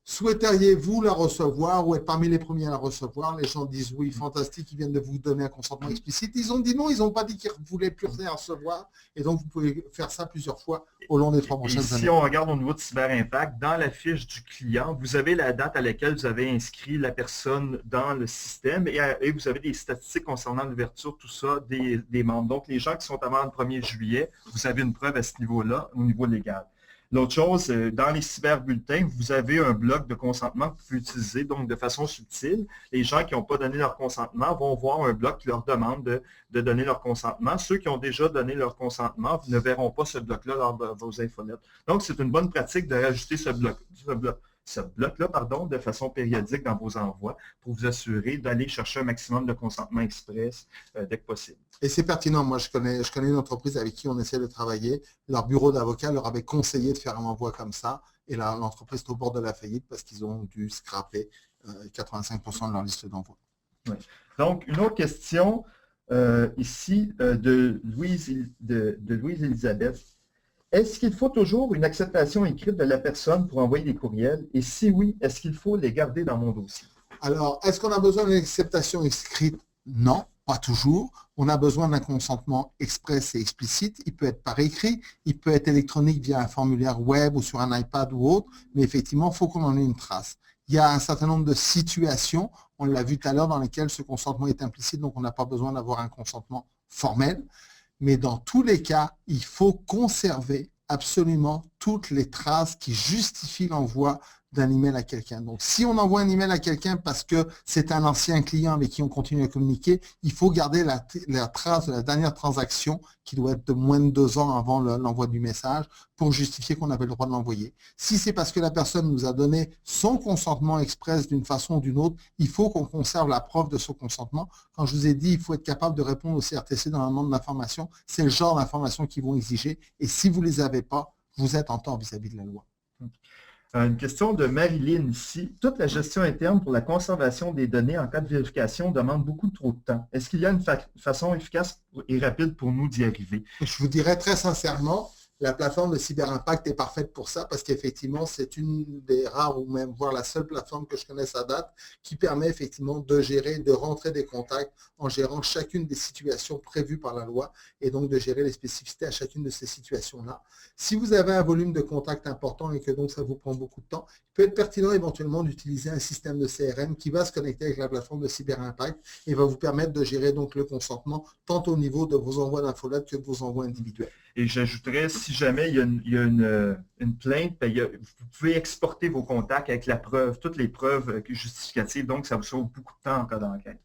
[SPEAKER 2] Souhaiteriez-vous la recevoir ou être parmi les premiers à la recevoir ?» Les gens disent « oui, fantastique, ils viennent de vous donner un consentement explicite ». Ils ont dit non, ils n'ont pas dit qu'ils ne voulaient plus rien recevoir. Et donc, vous pouvez faire ça plusieurs fois au long des 3 prochaines années.
[SPEAKER 1] Si on regarde au niveau de Cyberimpact, dans la fiche du client, vous avez la date à laquelle vous avez inscrit la personne dans le système et vous avez des statistiques concernant l'ouverture, tout ça, des membres. Donc, les gens qui sont avant le 1er juillet, vous avez une preuve à ce niveau-là, au niveau légal. L'autre chose, dans les cyberbulletins, vous avez un bloc de consentement que vous pouvez utiliser donc de façon subtile. Les gens qui n'ont pas donné leur consentement vont voir un bloc qui leur demande de donner leur consentement. Ceux qui ont déjà donné leur consentement ne verront pas ce bloc-là lors de vos infolettes. Donc, c'est une bonne pratique de rajouter ce bloc-là, de façon périodique dans vos envois pour vous assurer d'aller chercher un maximum de consentement express dès que possible.
[SPEAKER 2] Et c'est pertinent. Moi, je connais une entreprise avec qui on essaie de travailler. Leur bureau d'avocat leur avait conseillé de faire un envoi comme ça. Et l'entreprise est au bord de la faillite parce qu'ils ont dû scraper 85% de leur liste d'envoi.
[SPEAKER 1] Oui. Donc, une autre question ici de Louise Elisabeth. Est-ce qu'il faut toujours une acceptation écrite de la personne pour envoyer des courriels? Et si oui, est-ce qu'il faut les garder dans mon dossier?
[SPEAKER 2] Alors, est-ce qu'on a besoin d'une acceptation écrite? Non, pas toujours. On a besoin d'un consentement express et explicite. Il peut être par écrit, il peut être électronique via un formulaire web ou sur un iPad ou autre, mais effectivement, il faut qu'on en ait une trace. Il y a un certain nombre de situations, on l'a vu tout à l'heure, dans lesquelles ce consentement est implicite, donc on n'a pas besoin d'avoir un consentement formel. Mais dans tous les cas, il faut conserver absolument toutes les traces qui justifient l'envoi d'un email à quelqu'un. Donc, si on envoie un email à quelqu'un parce que c'est un ancien client avec qui on continue à communiquer, il faut garder la trace de la dernière transaction qui doit être de moins de 2 ans avant l'envoi du message pour justifier qu'on avait le droit de l'envoyer. Si c'est parce que la personne nous a donné son consentement express d'une façon ou d'une autre, il faut qu'on conserve la preuve de son consentement. Quand je vous ai dit, il faut être capable de répondre au CRTC dans un nombre d'informations, c'est le genre d'informations qu'ils vont exiger. Et si vous ne les avez pas, vous êtes en tort vis-à-vis de la loi.
[SPEAKER 1] Une question de Marilyn ici. Toute la gestion interne pour la conservation des données en cas de vérification demande beaucoup trop de temps. Est-ce qu'il y a une façon efficace et rapide pour nous d'y arriver?
[SPEAKER 2] Je vous dirais très sincèrement, la plateforme de Cyberimpact est parfaite pour ça parce qu'effectivement, c'est une des rares ou même voire la seule plateforme que je connaisse à date qui permet effectivement de gérer, de rentrer des contacts en gérant chacune des situations prévues par la loi et donc de gérer les spécificités à chacune de ces situations-là. Si vous avez un volume de contacts important et que donc ça vous prend beaucoup de temps, il peut être pertinent éventuellement d'utiliser un système de CRM qui va se connecter avec la plateforme de Cyberimpact et va vous permettre de gérer donc le consentement tant au niveau de vos envois d'infolettes que de vos envois individuels.
[SPEAKER 1] Et j'ajouterais, si jamais il y a une plainte, vous pouvez exporter vos contacts avec la preuve, toutes les preuves justificatives, donc ça vous sauve beaucoup de temps en cas d'enquête.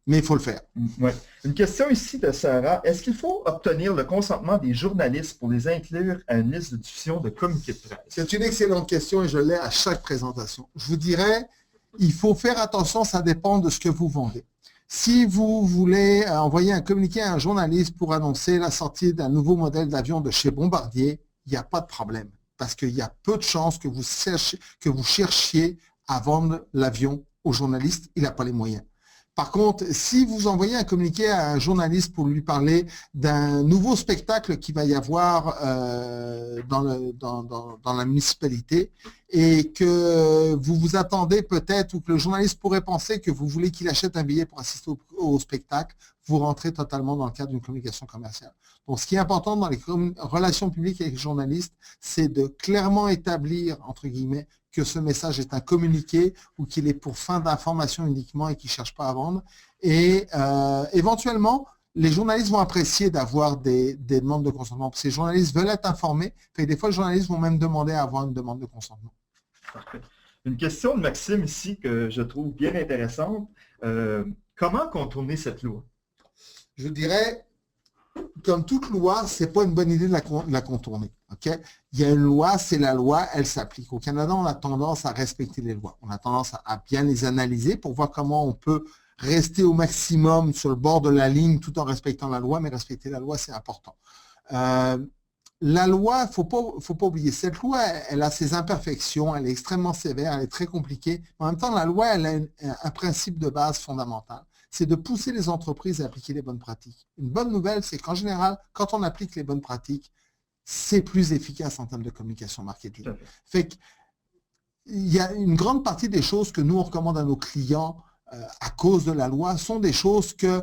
[SPEAKER 2] Mais il faut le faire.
[SPEAKER 1] Ouais. Une question ici de Sarah. Est-ce qu'il faut obtenir le consentement des journalistes pour les inclure à une liste de diffusion de communiqués de presse?
[SPEAKER 2] C'est une excellente question et je l'ai à chaque présentation. Je vous dirais, il faut faire attention, ça dépend de ce que vous vendez. Si vous voulez envoyer un communiqué à un journaliste pour annoncer la sortie d'un nouveau modèle d'avion de chez Bombardier, il n'y a pas de problème. Parce qu'il y a peu de chances que vous cherchiez à vendre l'avion au journaliste, il n'a pas les moyens. Par contre, si vous envoyez un communiqué à un journaliste pour lui parler d'un nouveau spectacle qu'il va y avoir dans la municipalité et que vous vous attendez peut-être ou que le journaliste pourrait penser que vous voulez qu'il achète un billet pour assister au spectacle, vous rentrez totalement dans le cadre d'une communication commerciale. Donc, ce qui est important dans les relations publiques avec les journalistes, c'est de clairement établir, entre guillemets, que ce message est un communiqué ou qu'il est pour fin d'information uniquement et qu'il ne cherche pas à vendre. Et éventuellement, les journalistes vont apprécier d'avoir des demandes de consentement. Parce que les journalistes veulent être informés. Et des fois, les journalistes vont même demander à avoir une demande de consentement.
[SPEAKER 1] Parfait. Une question de Maxime ici que je trouve bien intéressante. Comment contourner cette loi?
[SPEAKER 2] Je dirais, comme toute loi, c'est pas une bonne idée de la contourner. Okay? Il y a une loi, c'est la loi, elle s'applique. Au Canada, on a tendance à respecter les lois. On a tendance à bien les analyser pour voir comment on peut rester au maximum sur le bord de la ligne tout en respectant la loi, mais respecter la loi, c'est important. La loi, faut pas oublier, cette loi, elle a ses imperfections, elle est extrêmement sévère, elle est très compliquée. En même temps, la loi, elle a un principe de base fondamental. C'est de pousser les entreprises à appliquer les bonnes pratiques. Une bonne nouvelle, c'est qu'en général, quand on applique les bonnes pratiques, c'est plus efficace en termes de communication marketing. Fait que, il y a une grande partie des choses que nous, on recommande à nos clients à cause de la loi sont des choses que,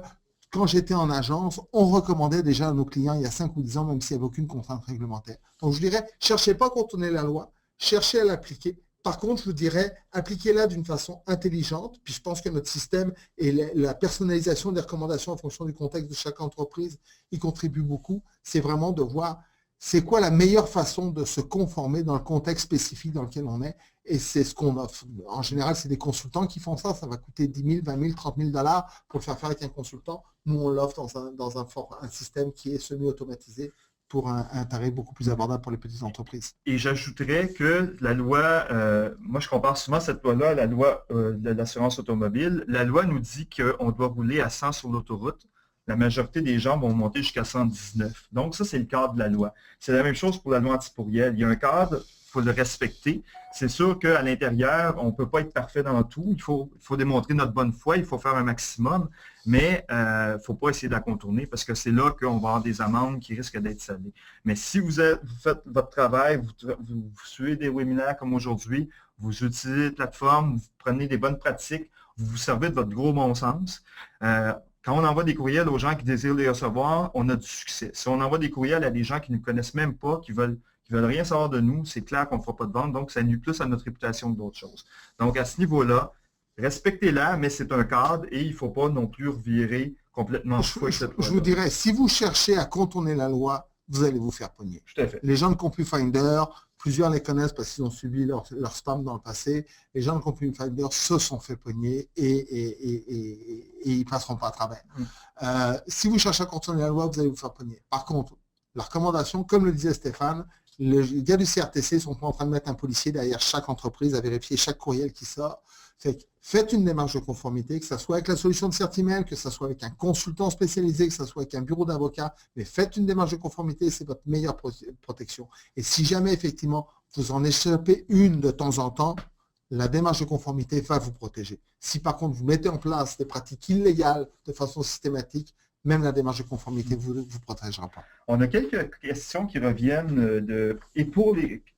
[SPEAKER 2] quand j'étais en agence, on recommandait déjà à nos clients il y a 5 ou 10 ans, même s'il n'y avait aucune contrainte réglementaire. Donc, je dirais, cherchez pas à contourner la loi, cherchez à l'appliquer. Par contre, je vous dirais, appliquez-la d'une façon intelligente, puis je pense que notre système et la personnalisation des recommandations en fonction du contexte de chaque entreprise y contribue beaucoup. C'est vraiment de voir c'est quoi la meilleure façon de se conformer dans le contexte spécifique dans lequel on est. Et c'est ce qu'on offre. En général, c'est des consultants qui font ça. Ça va coûter 10 000, 20 000, 30 000 $ pour le faire avec un consultant. Nous, on l'offre dans un système qui est semi-automatisé pour un tarif beaucoup plus abordable pour les petites entreprises.
[SPEAKER 1] Et j'ajouterais que la loi, moi je compare souvent cette loi-là à la loi de l'assurance automobile. La loi nous dit qu'on doit rouler à 100 sur l'autoroute. La majorité des gens vont monter jusqu'à 119. Donc ça, c'est le cadre de la loi. C'est la même chose pour la loi antipourriel. Il y a un cadre, il faut le respecter. C'est sûr qu'à l'intérieur, on ne peut pas être parfait dans tout. Il faut démontrer notre bonne foi, il faut faire un maximum, mais il ne faut pas essayer de la contourner parce que c'est là qu'on va avoir des amendes qui risquent d'être salées. Mais si vous faites votre travail, vous suivez des webinaires comme aujourd'hui, vous utilisez les plateformes, vous prenez des bonnes pratiques, vous vous servez de votre gros bon sens, quand on envoie des courriels aux gens qui désirent les recevoir, on a du succès. Si on envoie des courriels à des gens qui ne nous connaissent même pas, qui veulent rien savoir de nous, c'est clair qu'on ne fera pas de vente, donc ça nuit plus à notre réputation que d'autres choses. Donc à ce niveau-là, respectez-la, mais c'est un cadre et il ne faut pas non plus revirer complètement fou avec cette loi-là.
[SPEAKER 2] Je vous dirais, si vous cherchez à contourner la loi, vous allez vous faire pogner.
[SPEAKER 1] Tout à fait.
[SPEAKER 2] Les gens de CompuFinder, plusieurs les connaissent parce qu'ils ont subi leur spam dans le passé. Les gens de CompuFinder se sont fait pogner et ils ne passeront pas à travers. Si vous cherchez à contourner la loi, vous allez vous faire pogner. Par contre, la recommandation, comme le disait Stéphane, les gars du CRTC sont pas en train de mettre un policier derrière chaque entreprise à vérifier chaque courriel qui sort. Faites une démarche de conformité, que ce soit avec la solution de CertiMail, que ce soit avec un consultant spécialisé, que ce soit avec un bureau d'avocat, mais faites une démarche de conformité, c'est votre meilleure protection. Et si jamais, effectivement, vous en échappez une de temps en temps, la démarche de conformité va vous protéger. Si par contre, vous mettez en place des pratiques illégales de façon systématique, même la démarche de conformité ne vous protégera pas.
[SPEAKER 1] On a quelques questions qui reviennent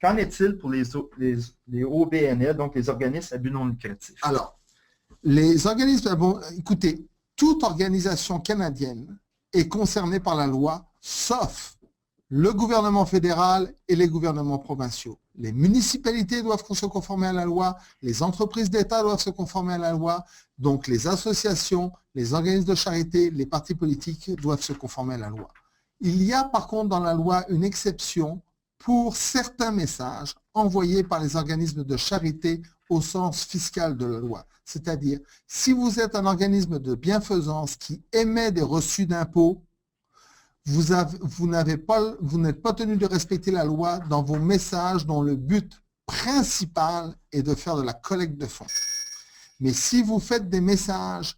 [SPEAKER 1] qu'en est-il pour les OBNL, donc les organismes à but non lucratif?
[SPEAKER 2] Alors, les organismes, écoutez, toute organisation canadienne est concernée par la loi, sauf le gouvernement fédéral et les gouvernements provinciaux. Les municipalités doivent se conformer à la loi, les entreprises d'État doivent se conformer à la loi, donc les associations, les organismes de charité, les partis politiques doivent se conformer à la loi. Il y a par contre dans la loi une exception pour certains messages envoyés par les organismes de charité au sens fiscal de la loi. C'est-à-dire, si vous êtes un organisme de bienfaisance qui émet des reçus d'impôts, vous n'êtes pas tenu de respecter la loi dans vos messages dont le but principal est de faire de la collecte de fonds. Mais si vous faites des messages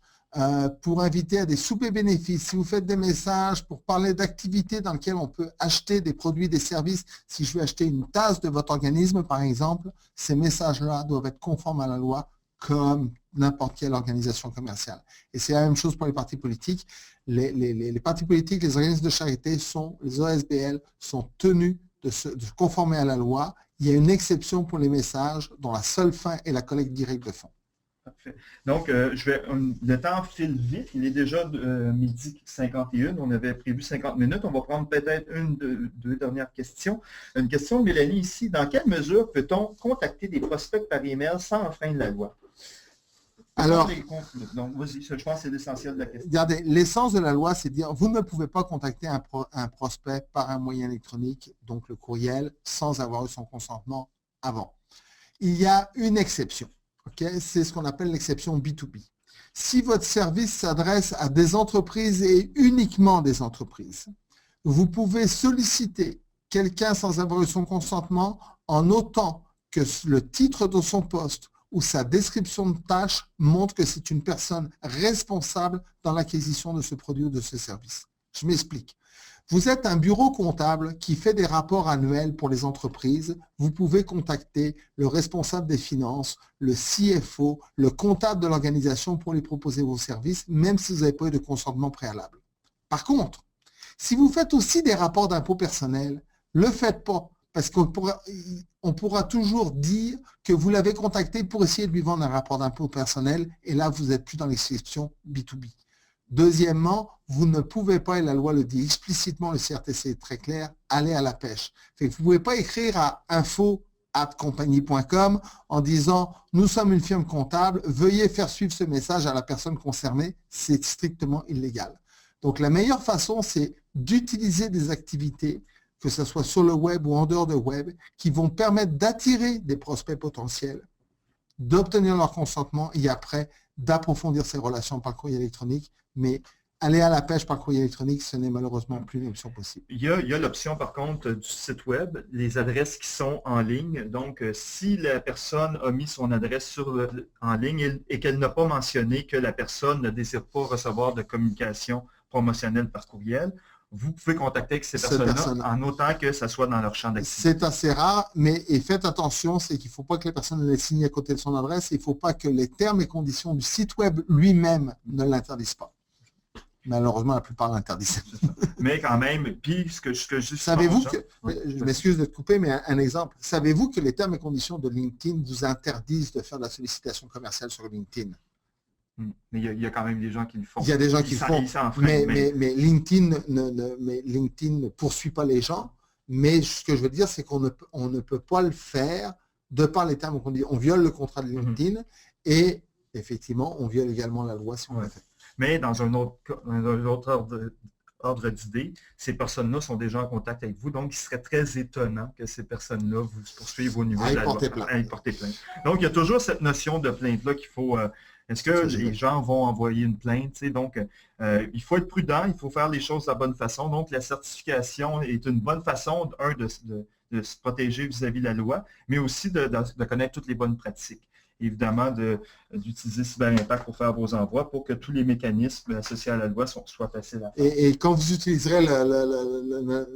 [SPEAKER 2] pour inviter à des soupers bénéfices, si vous faites des messages pour parler d'activités dans lesquelles on peut acheter des produits, des services, si je veux acheter une tasse de votre organisme, par exemple, ces messages-là doivent être conformes à la loi comme n'importe quelle organisation commerciale. Et c'est la même chose pour les partis politiques. Les partis politiques, les organismes de charité, les OSBL, sont tenus de se conformer à la loi. Il y a une exception pour les messages dont la seule fin est la collecte directe de fonds.
[SPEAKER 1] Parfait. Donc, le temps file vite. Il est déjà 12h51. On avait prévu 50 minutes. On va prendre peut-être deux dernières questions. Une question de Mélanie ici. Dans quelle mesure peut-on contacter des prospects par email sans enfreindre la loi?
[SPEAKER 2] Alors,
[SPEAKER 1] donc, vas-y, je pense que c'est l'essentiel de la question.
[SPEAKER 2] Regardez, l'essence de la loi, c'est de dire vous ne pouvez pas contacter un prospect par un moyen électronique, donc le courriel, sans avoir eu son consentement avant. Il y a une exception. Okay? C'est ce qu'on appelle l'exception B2B. Si votre service s'adresse à des entreprises et uniquement des entreprises, vous pouvez solliciter quelqu'un sans avoir eu son consentement en autant que le titre de son poste ou sa description de tâche montre que c'est une personne responsable dans l'acquisition de ce produit ou de ce service. Je m'explique. Vous êtes un bureau comptable qui fait des rapports annuels pour les entreprises. Vous pouvez contacter le responsable des finances, le CFO, le comptable de l'organisation pour lui proposer vos services, même si vous n'avez pas eu de consentement préalable. Par contre, si vous faites aussi des rapports d'impôt personnel, ne le faites pas, parce qu'on pourra toujours dire que vous l'avez contacté pour essayer de lui vendre un rapport d'impôt personnel, et là, vous n'êtes plus dans l'exception B2B. Deuxièmement, vous ne pouvez pas, et la loi le dit explicitement, le CRTC est très clair, aller à la pêche. Vous ne pouvez pas écrire à info@compagnie.com en disant « Nous sommes une firme comptable, veuillez faire suivre ce message à la personne concernée ». C'est strictement illégal. Donc, la meilleure façon, c'est d'utiliser des activités, que ce soit sur le web ou en dehors de web, qui vont permettre d'attirer des prospects potentiels, d'obtenir leur consentement et après d'approfondir ces relations par courrier électronique. Mais aller à la pêche par courrier électronique, ce n'est malheureusement plus une option possible.
[SPEAKER 1] Il y a l'option, par contre, du site web, les adresses qui sont en ligne. Donc, si la personne a mis son adresse en ligne et qu'elle n'a pas mentionné que la personne ne désire pas recevoir de communication promotionnelle par courriel, vous pouvez contacter ces personnes-là en autant que ça soit dans leur champ d'activité.
[SPEAKER 2] C'est assez rare, mais faites attention, c'est qu'il ne faut pas que les personnes les signent à côté de son adresse. Il ne faut pas que les termes et conditions du site web lui-même ne l'interdisent pas. Malheureusement, la plupart l'interdisent.
[SPEAKER 1] Mais quand même, puis ce que je
[SPEAKER 2] savez-vous que, je m'excuse de te couper, mais un exemple. Savez-vous que les termes et conditions de LinkedIn vous interdisent de faire de la sollicitation commerciale sur LinkedIn?
[SPEAKER 1] Mais il y a quand même des gens qui le font.
[SPEAKER 2] Il y a des gens qui le font, mais LinkedIn ne poursuit pas les gens. Mais ce que je veux dire, c'est qu'on ne peut pas le faire de par les termes et conditions. On viole le contrat de LinkedIn et effectivement, on viole également la loi si on le fait.
[SPEAKER 1] Mais dans un autre ordre d'idée, ces personnes-là sont déjà en contact avec vous, donc il serait très étonnant que ces personnes-là vous poursuivent au niveau de la loi. À y porter plainte. Donc, il y a toujours cette notion de plainte-là qu'il faut... Est-ce que les gens vont envoyer une plainte? Donc, il faut être prudent, il faut faire les choses de la bonne façon. Donc, la certification est une bonne façon, de se protéger vis-à-vis de la loi, mais aussi de connaître toutes les bonnes pratiques. Évidemment, d'utiliser CyberImpact pour faire vos envois pour que tous les mécanismes associés à la loi soient faciles à faire.
[SPEAKER 2] Et quand vous utiliserez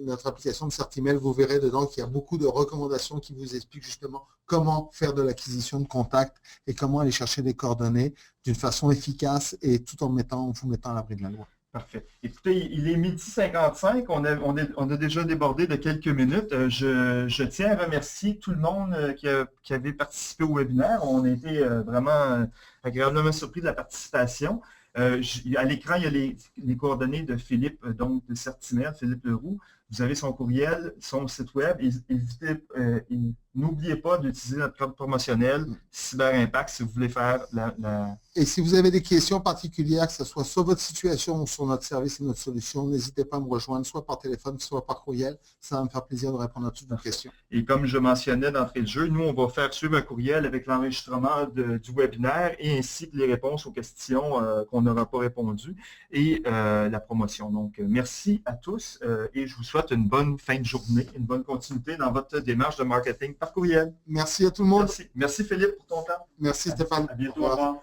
[SPEAKER 2] notre application de CertEmail, vous verrez dedans qu'il y a beaucoup de recommandations qui vous expliquent justement comment faire de l'acquisition de contacts et comment aller chercher des coordonnées d'une façon efficace et tout en vous mettant à l'abri de la loi.
[SPEAKER 1] Parfait. Écoutez, il est 12h55, on a déjà débordé de quelques minutes. Je tiens à remercier tout le monde qui avait participé au webinaire. On a été vraiment agréablement surpris de la participation. À l'écran, il y a les coordonnées de Philippe, donc de CertEmail, Philippe Leroux. Vous avez son courriel, son site web. N'oubliez pas d'utiliser notre code promotionnel CyberImpact si vous voulez faire
[SPEAKER 2] Et si vous avez des questions particulières, que ce soit sur votre situation ou sur notre service et notre solution, n'hésitez pas à me rejoindre, soit par téléphone, soit par courriel. Ça va me faire plaisir de répondre à toutes vos questions.
[SPEAKER 1] Et comme je mentionnais d'entrée de jeu, nous, on va faire suivre un courriel avec l'enregistrement du webinaire et ainsi que les réponses aux questions qu'on n'aura pas répondues et la promotion. Donc, merci à tous et je vous souhaite une bonne fin de journée, une bonne continuité dans votre démarche de marketing par courriel.
[SPEAKER 2] Merci à tout le monde.
[SPEAKER 1] Merci Philippe pour ton temps.
[SPEAKER 2] Merci Stéphane.
[SPEAKER 1] À bientôt. Au revoir.